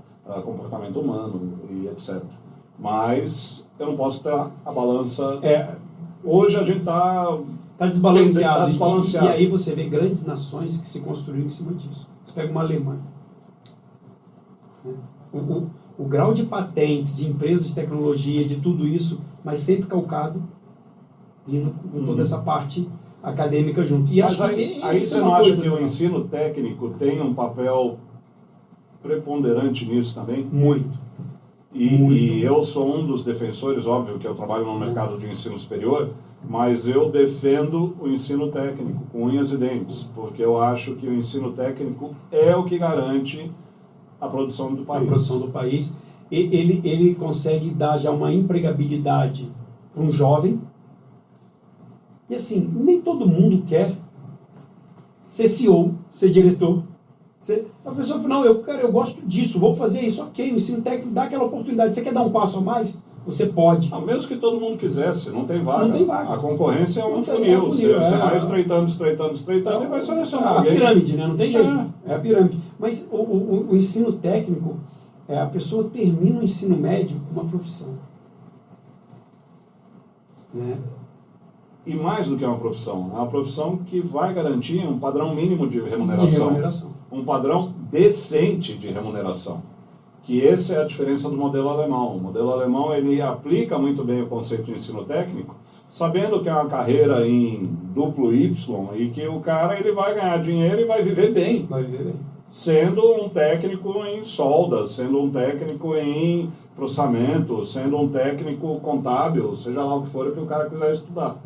comportamento humano e etc. Mas eu não posso ter a balança... Hoje a gente está desbalanceado. desbalanceado. E aí você vê grandes nações que se construíram em cima disso. Você pega uma Alemanha. O grau de patentes, de empresas de tecnologia, de tudo isso, mas sempre calcado, indo com toda essa parte acadêmica junto. E mas aí você não acha que o ensino técnico tem um papel preponderante nisso também? Muito. E eu sou um dos defensores, óbvio que eu trabalho no mercado de ensino superior, mas eu defendo o ensino técnico com unhas e dentes, porque eu acho que o ensino técnico é o que garante a produção do país. A produção do país. Ele consegue dar já uma empregabilidade para um jovem. E assim, nem todo mundo quer ser CEO, ser diretor. A pessoa fala, não, eu gosto disso, vou fazer isso, ok, o ensino técnico dá aquela oportunidade. Você quer dar um passo a mais? Você pode. Não, mesmo que todo mundo quisesse, não tem vaga. Não tem vaga. A conconcorrência é um funil. Você vai estreitando e vai selecionar alguém. A pirâmide, né? Não tem jeito. É a pirâmide. Mas o ensino técnico, a pessoa termina o ensino médio com uma profissão. Né? E mais do que uma profissão, é uma profissão que vai garantir um padrão mínimo de remuneração. Um padrão decente de remuneração. Que essa é a diferença do modelo alemão. O modelo alemão, ele aplica muito bem o conceito de ensino técnico, sabendo que é uma carreira em duplo Y e que o cara ele vai ganhar dinheiro e vai viver bem. Vai viver bem. Sendo um técnico em solda, sendo um técnico em processamento, sendo um técnico contábil, seja lá o que for que o cara quiser estudar.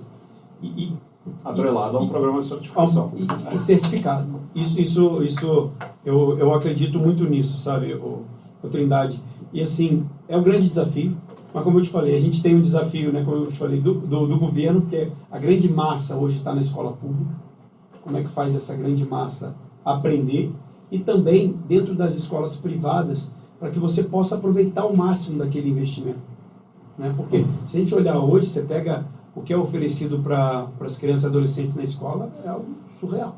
Atrelado a um programa de certificação. E certificado. Isso eu acredito muito nisso, sabe, o Trindade. E assim, é um grande desafio, mas como eu te falei, a gente tem um desafio, né, como eu te falei, do governo, porque a grande massa hoje está na escola pública. Como é que faz essa grande massa aprender? E também dentro das escolas privadas, para que você possa aproveitar o máximo daquele investimento. Né? Porque se a gente olhar hoje, você pega o que é oferecido para as crianças e adolescentes na escola, é algo surreal,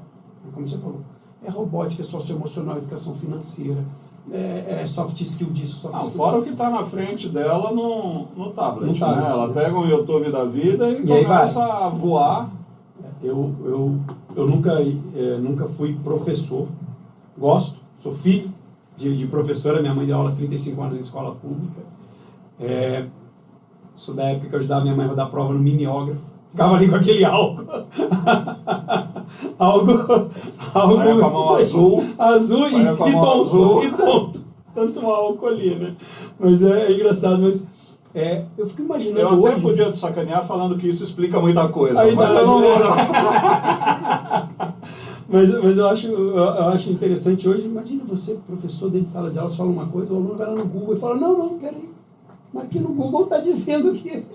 como você falou. É robótica, é socioemocional, educação financeira, é soft skill disso, soft skill. Fora o que está na frente dela no tablet, né? Ela pega um YouTube da vida e começa a voar. Eu nunca fui professor, gosto, sou filho de professora, minha mãe deu aula há 35 anos em escola pública. Sou da época que eu ajudava minha mãe a rodar prova no mimeógrafo. Ficava ali com aquele álcool. Saia com a mão azul. Azul e tonto. Tanto álcool ali, né? Mas é engraçado, mas eu fico imaginando eu hoje... até podia te sacanear falando que isso explica muita coisa. Mas eu acho interessante hoje. Imagina você, professor, dentro de sala de aula, fala uma coisa, o aluno vai lá no Google e fala, não, peraí. Mas aqui no Google está dizendo que...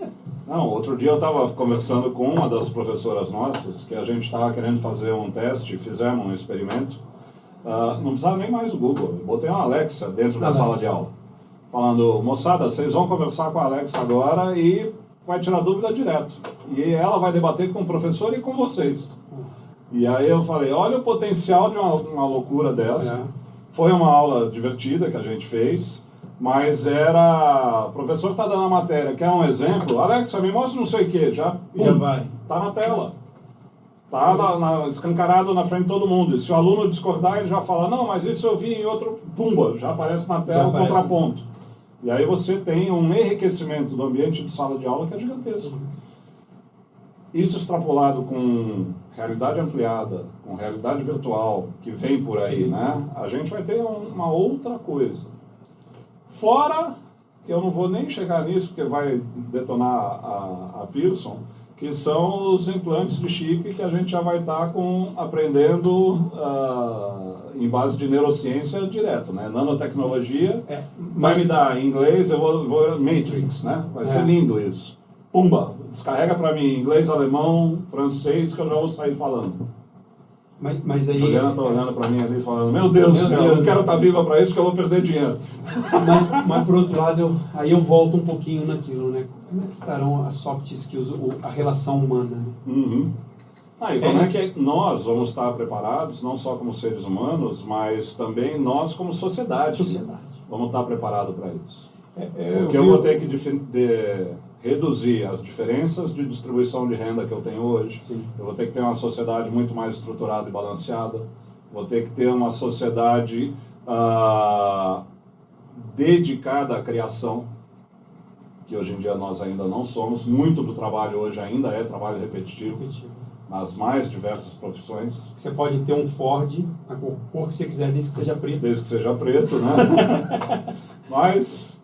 Não, outro dia eu estava conversando com uma das professoras nossas, que a gente estava querendo fazer um teste, fizemos um experimento. Não precisava nem mais do Google, eu botei uma Alexa dentro da sala de aula. Falando, moçada, vocês vão conversar com a Alexa agora e vai tirar dúvida direto. E ela vai debater com o professor e com vocês. E aí eu falei, olha o potencial de uma loucura dessa. Foi uma aula divertida que a gente fez. Mas o professor está dando a matéria, quer um exemplo? Alexa, me mostra não sei o que, já vai, tá na tela. Então, assim, a gente tem que Está escancarado na frente de todo mundo. E se o aluno discordar, ele já fala, não, mas isso eu vi em outro... Pumba, já aparece na tela o contraponto. E aí você tem um enriquecimento do ambiente de sala de aula que é gigantesco. Isso extrapolado com realidade ampliada, com realidade virtual, que vem por aí, né? A gente vai ter uma outra coisa. Fora, que eu não vou nem chegar nisso, porque vai detonar a Pearson, que são os implantes de chip que a gente já vai estar aprendendo em base de neurociência direto, né? Nanotecnologia vai me dar em inglês, eu vou Matrix, né? Vai ser lindo isso. Pumba, descarrega para mim inglês, alemão, francês, que eu já vou sair falando. Mas aí... Juliana está olhando para mim ali falando, meu Deus do céu, eu não quero estar viva para isso que eu vou perder dinheiro. Mas por outro lado, aí eu volto um pouquinho naquilo, né? Como é que estarão as soft skills, a relação humana? Né? Uhum. E como é que nós vamos estar preparados, não só como seres humanos, mas também nós como sociedade. Vamos estar preparados para isso. Porque eu vou ter que reduzir as diferenças de distribuição de renda que eu tenho hoje. Sim. Eu vou ter que ter uma sociedade muito mais estruturada e balanceada. Vou ter que ter uma sociedade dedicada à criação, que hoje em dia nós ainda não somos. Muito do trabalho hoje ainda é trabalho repetitivo. Nas mais diversas profissões. Você pode ter um Ford, a cor que você quiser, desde que seja preto. Desde que seja preto, né? Mas,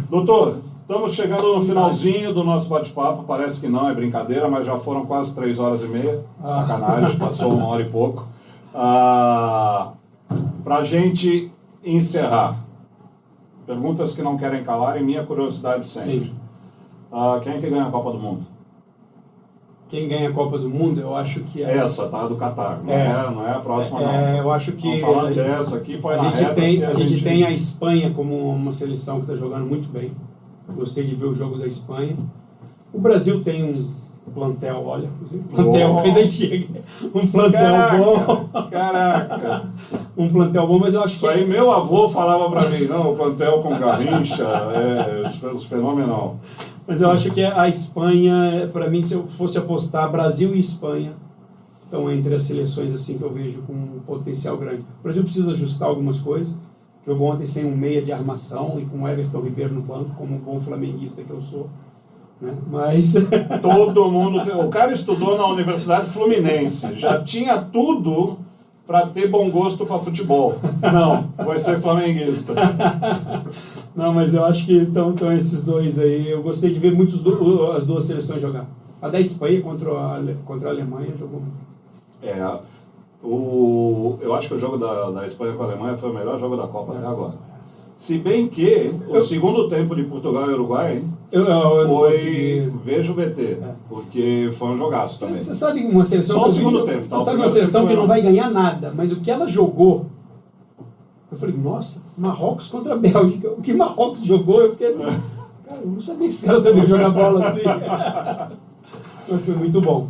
doutor, estamos chegando no finalzinho do nosso bate-papo. Parece que não, é brincadeira, mas já foram quase 3h30. Sacanagem, passou 1 hora e pouco. Para a gente encerrar, perguntas que não querem calar e minha curiosidade sempre. Sim. Quem é que ganha a Copa do Mundo? Quem ganha a Copa do Mundo, eu acho que... Essa, tá? Do Catar. Não é a próxima, não. Eu acho que... Vamos falar dessa aqui, põe na reta. A gente tem a Espanha como uma seleção que está jogando muito bem. Eu gostei de ver o jogo da Espanha. O Brasil tem um plantel, olha, coisa antiga. Um plantel bom. Caraca! Um plantel bom, mas eu acho que... Isso aí meu avô falava pra mim, não, o plantel com Garrincha, fenomenal. Mas eu acho que a Espanha, para mim, se eu fosse apostar, Brasil e Espanha estão entre as seleções assim que eu vejo com um potencial grande. O Brasil precisa ajustar algumas coisas. Jogou ontem sem um meia de armação e com o Everton Ribeiro no banco, como um bom flamenguista que eu sou. Né? Mas... Todo mundo... O cara estudou na Universidade Fluminense. Já tinha tudo para ter bom gosto para futebol. Não, vai ser flamenguista. Não, mas eu acho que estão esses dois aí. Eu gostei de ver as duas seleções jogar. A da Espanha contra a Alemanha jogou muito. Eu acho que o jogo da Espanha com a Alemanha foi o melhor jogo da Copa até agora. Se bem que o segundo tempo de Portugal e Uruguai foi vejo o VT, porque foi um jogaço também. Você sabe uma seleção só o segundo tempo. Você sabe uma seleção que não vai ganhar nada, mas o que ela jogou, eu falei, nossa, Marrocos contra a Bélgica. O que Marrocos jogou, eu fiquei assim, cara, eu não sabia que esse cara sabia jogar bola assim. Mas foi muito bom.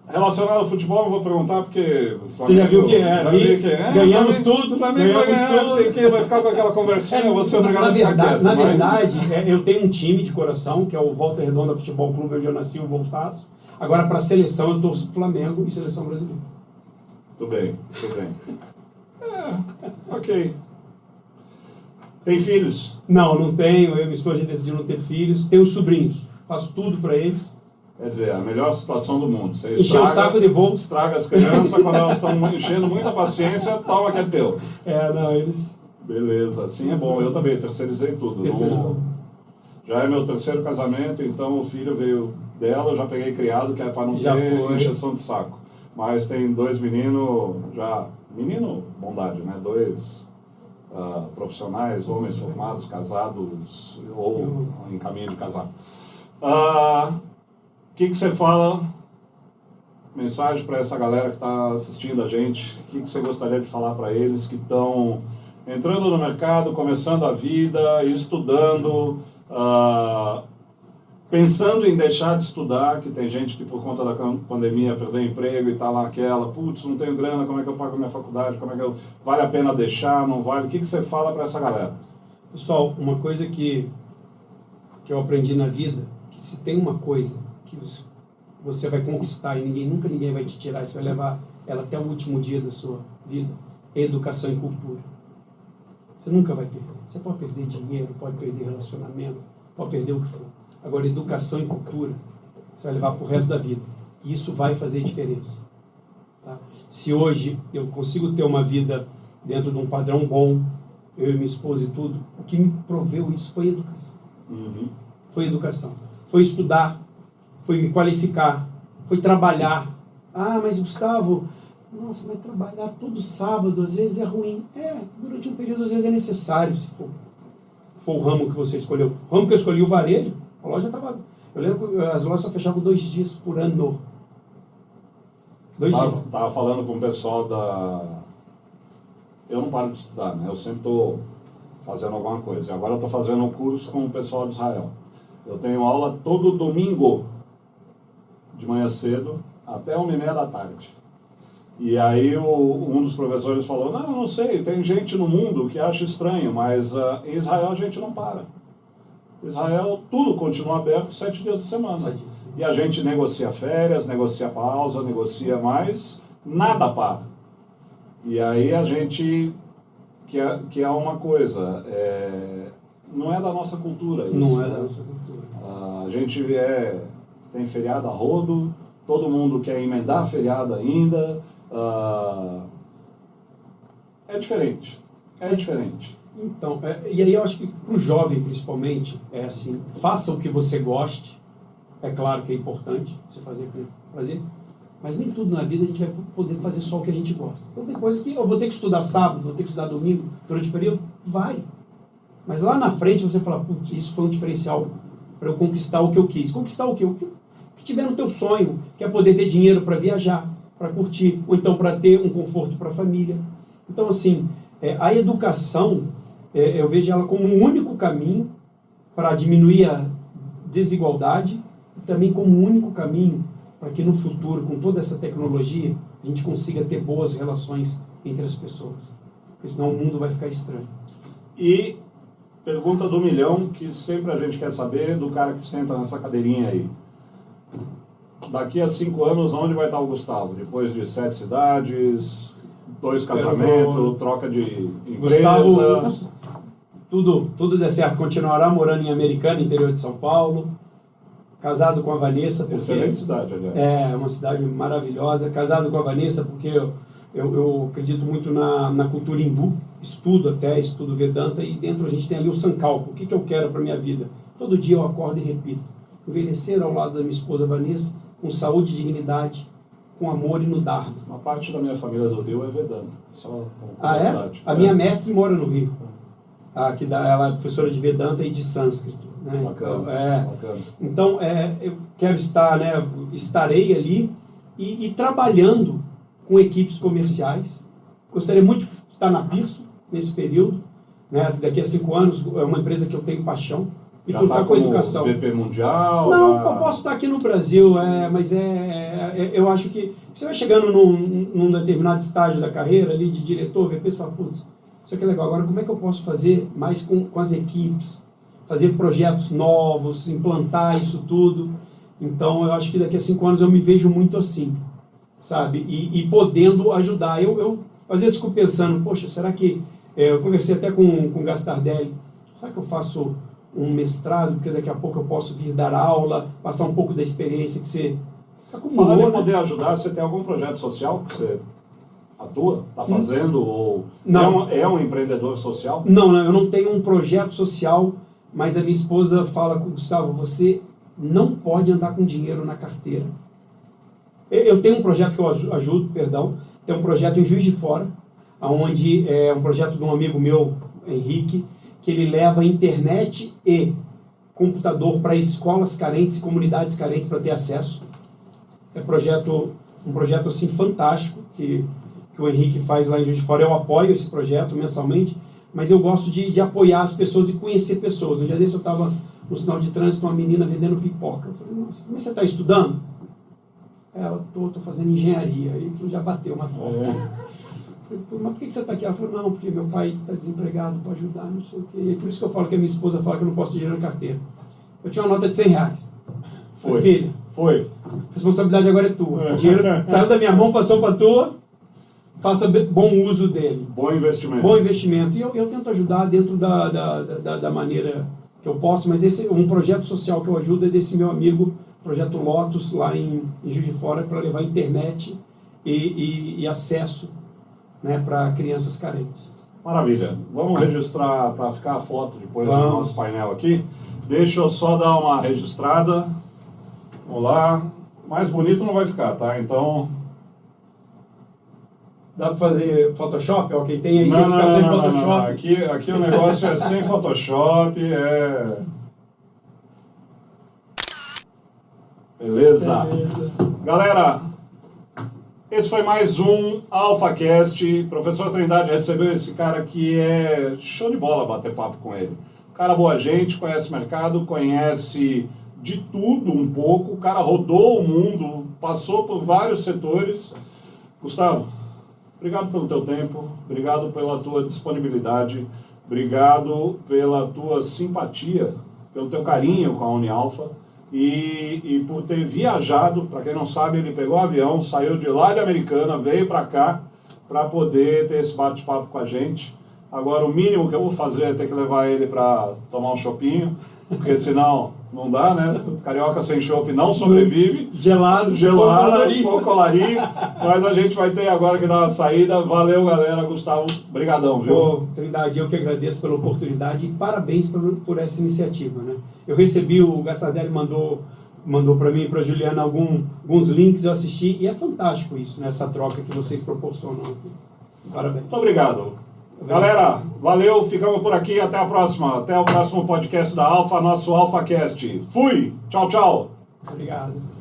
Relacionado ao futebol, não vou perguntar, porque... Você já viu que ganhamos tudo. O Flamengo vai ganhar, não sei o que, vai ficar com aquela conversinha, você é obrigado a ficar quieto. Na verdade, eu tenho um time de coração, que é o Volta Redonda Futebol Clube, onde eu nasci, o Voltaço. Agora, para a seleção, eu torço pro Flamengo e seleção brasileira. Tudo bem. Ok. Tem filhos? Não tenho. Eu e minha esposa decidiu não ter filhos. Tenho sobrinhos. Faço tudo para eles. Quer dizer, a melhor situação do mundo. Você encher o saco de voo. Estraga as crianças, quando elas estão enchendo muita paciência, toma que é teu. Eles... Beleza, assim é bom. Eu também terceirizei tudo. Já é meu terceiro casamento, então o filho veio dela, eu já peguei criado, que é para não ter encheção de saco. Mas tem 2 meninos, menino, bondade, né? 2 profissionais, homens formados, casados ou em caminho de casar. O que você fala, mensagem para essa galera que está assistindo a gente, o que você gostaria de falar para eles que estão entrando no mercado, começando a vida, estudando, pensando em deixar de estudar, que tem gente que por conta da pandemia perdeu emprego e está lá naquela, putz, não tenho grana, como é que eu pago a minha faculdade, vale a pena deixar, não vale, o que você fala para essa galera? Pessoal, uma coisa que eu aprendi na vida, que se tem uma coisa que você vai conquistar e nunca ninguém vai te tirar, você vai levar ela até o último dia da sua vida, é educação e cultura. Você nunca vai perder. Você pode perder dinheiro, pode perder relacionamento, pode perder o que for. Agora, educação e cultura, você vai levar para o resto da vida. E isso vai fazer diferença. Tá? Se hoje eu consigo ter uma vida dentro de um padrão bom, eu e minha esposa e tudo, o que me proveu isso foi educação. Foi educação. Foi estudar, foi me qualificar, foi trabalhar. Ah, mas Gustavo, nossa, mas trabalhar todo sábado às vezes é ruim. Durante um período às vezes é necessário, se for o ramo que você escolheu. O ramo que eu escolhi, o varejo, a loja estava... Eu lembro que as lojas só fechavam 2 dias por ano. 2 dias. Estava falando com o pessoal da... Eu não paro de estudar, né? Eu sempre estou fazendo alguma coisa. Agora eu estou fazendo um curso com o pessoal de Israel. Eu tenho aula todo domingo, de manhã cedo, até 1h30 da tarde. E aí um dos professores falou, não sei, tem gente no mundo que acha estranho, mas em Israel a gente não para. Em Israel tudo continua aberto 7 dias de semana. 7 dias. E a gente negocia férias, negocia pausa, negocia mais, nada para. E aí a gente, que é uma coisa, não é da nossa cultura isso. Não é da nossa cultura. A gente tem feriado a rodo, todo mundo quer emendar feriado ainda. É diferente. É diferente. Então, e aí eu acho que para o jovem principalmente, é assim, faça o que você goste. É claro que é importante você fazer com prazer, mas nem tudo na vida a gente vai poder fazer só o que a gente gosta. Então tem coisas que eu vou ter que estudar sábado, vou ter que estudar domingo, durante o período, vai. Mas lá na frente você fala, putz, isso foi um diferencial para eu conquistar o que eu quis. Conquistar o quê? O que tiver no teu sonho, que é poder ter dinheiro para viajar, para curtir, ou então para ter um conforto para a família. Então, assim, a educação, eu vejo ela como um único caminho para diminuir a desigualdade e também como um único caminho para que no futuro, com toda essa tecnologia, a gente consiga ter boas relações entre as pessoas. Porque senão o mundo vai ficar estranho. E pergunta do milhão, que sempre a gente quer saber do cara que senta nessa cadeirinha aí. Daqui a 5 anos, onde vai estar o Gustavo? Depois de 7 cidades, 2 casamentos, troca de empresa... Gustavo, tudo der certo, continuará morando em Americana, interior de São Paulo, casado com a Vanessa. Porque, excelente cidade, aliás. É uma cidade maravilhosa. Casado com a Vanessa porque eu acredito muito na cultura hindu, estudo Vedanta, e dentro a gente tem ali o Sankalpa. O que eu quero para a minha vida? Todo dia eu acordo e repito. Envelhecer ao lado da minha esposa Vanessa, com saúde e dignidade, com amor e no Dharma. Uma parte da minha família do Rio é Vedanta. Só A minha mestre mora no Rio. Ela é professora de Vedanta e de Sânscrito. Né? Bacana, bacana. Então, eu quero estar, estarei ali e trabalhando com equipes comerciais. Gostaria muito de estar na Pirso nesse período. Né? Daqui a 5 anos, é uma empresa que eu tenho paixão. E já está com a educação. VP mundial? Não, eu posso estar aqui no Brasil, mas eu acho que você vai chegando num determinado estágio da carreira ali de diretor, VP, você fala, putz, isso aqui é legal. Agora, como é que eu posso fazer mais com as equipes? Fazer projetos novos, implantar isso tudo. Então, eu acho que daqui a 5 anos eu me vejo muito assim, sabe? E podendo ajudar. Eu às vezes fico pensando, poxa, será que... eu conversei até com o Gastardelli. Será que eu faço um mestrado, porque daqui a pouco eu posso vir dar aula, passar um pouco da experiência que você acumulou. Falando em poder ajudar, você tem algum projeto social que você atua, está fazendo, ou não. É um empreendedor social? Não, eu não tenho um projeto social, mas a minha esposa fala com o Gustavo, você não pode andar com dinheiro na carteira. Eu tenho um projeto que eu ajudo, tem um projeto em Juiz de Fora, onde é um projeto de um amigo meu, Henrique, que ele leva internet e computador para escolas carentes e comunidades carentes para ter acesso. É um projeto assim fantástico que o Henrique faz lá em Juiz de Fora. Eu apoio esse projeto mensalmente, mas eu gosto de apoiar as pessoas e conhecer pessoas. Um dia desse eu estava no sinal de trânsito com uma menina vendendo pipoca. Eu falei, nossa, como você está estudando? Ela, estou fazendo engenharia. Aí já bateu uma foto. Falei, mas por que você está aqui? Ela falou, não, porque meu pai está desempregado para ajudar, não sei o quê. E por isso que eu falo que a minha esposa fala que eu não posso ter dinheiro na carteira. Eu tinha uma nota de R$100. Falei, filha, Foi. A responsabilidade agora é tua. O dinheiro saiu da minha mão, passou para a tua. Faça bom uso dele. Bom investimento. Bom investimento. E eu tento ajudar dentro da maneira que eu posso, mas esse um projeto social que eu ajudo é desse meu amigo, Projeto Lotus, lá em Juiz de Fora, para levar internet e acesso, né, para crianças carentes. Maravilha. Vamos registrar para ficar a foto depois do nosso painel aqui. Deixa eu só dar uma registrada. Vamos lá. Mais bonito não vai ficar, tá? Então... Dá para fazer Photoshop? Ok, tem aí certificação de Photoshop? Não. Aqui o negócio é sem Photoshop, Beleza. Galera, esse foi mais um AlphaCast. Professor Trindade recebeu esse cara que é show de bola bater papo com ele. Cara boa gente, conhece mercado, conhece de tudo um pouco. O cara rodou o mundo, passou por vários setores. Gustavo, obrigado pelo teu tempo, obrigado pela tua disponibilidade, obrigado pela tua simpatia, pelo teu carinho com a Unialfa e por ter viajado. Para quem não sabe, ele pegou um avião, saiu de lá de Americana, veio para cá para poder ter esse bate-papo com a gente. Agora o mínimo que eu vou fazer é ter que levar ele para tomar um chopinho, porque senão não dá, né? Carioca sem chopp não sobrevive. Gelado, pouco colarinho. Mas a gente vai ter agora que dar uma saída. Valeu, galera. Gustavo, brigadão, viu? Pô, Trindade, eu que agradeço pela oportunidade e parabéns por essa iniciativa, né? Eu recebi, o Gastardelli mandou para mim e para a Juliana alguns links, eu assisti, e é fantástico isso, né? Essa troca que vocês proporcionam aqui. Parabéns. Muito obrigado. Galera, valeu, ficamos por aqui, até a próxima. Até o próximo podcast da Alfa, nosso AlphaCast. Fui! Tchau, tchau! Obrigado.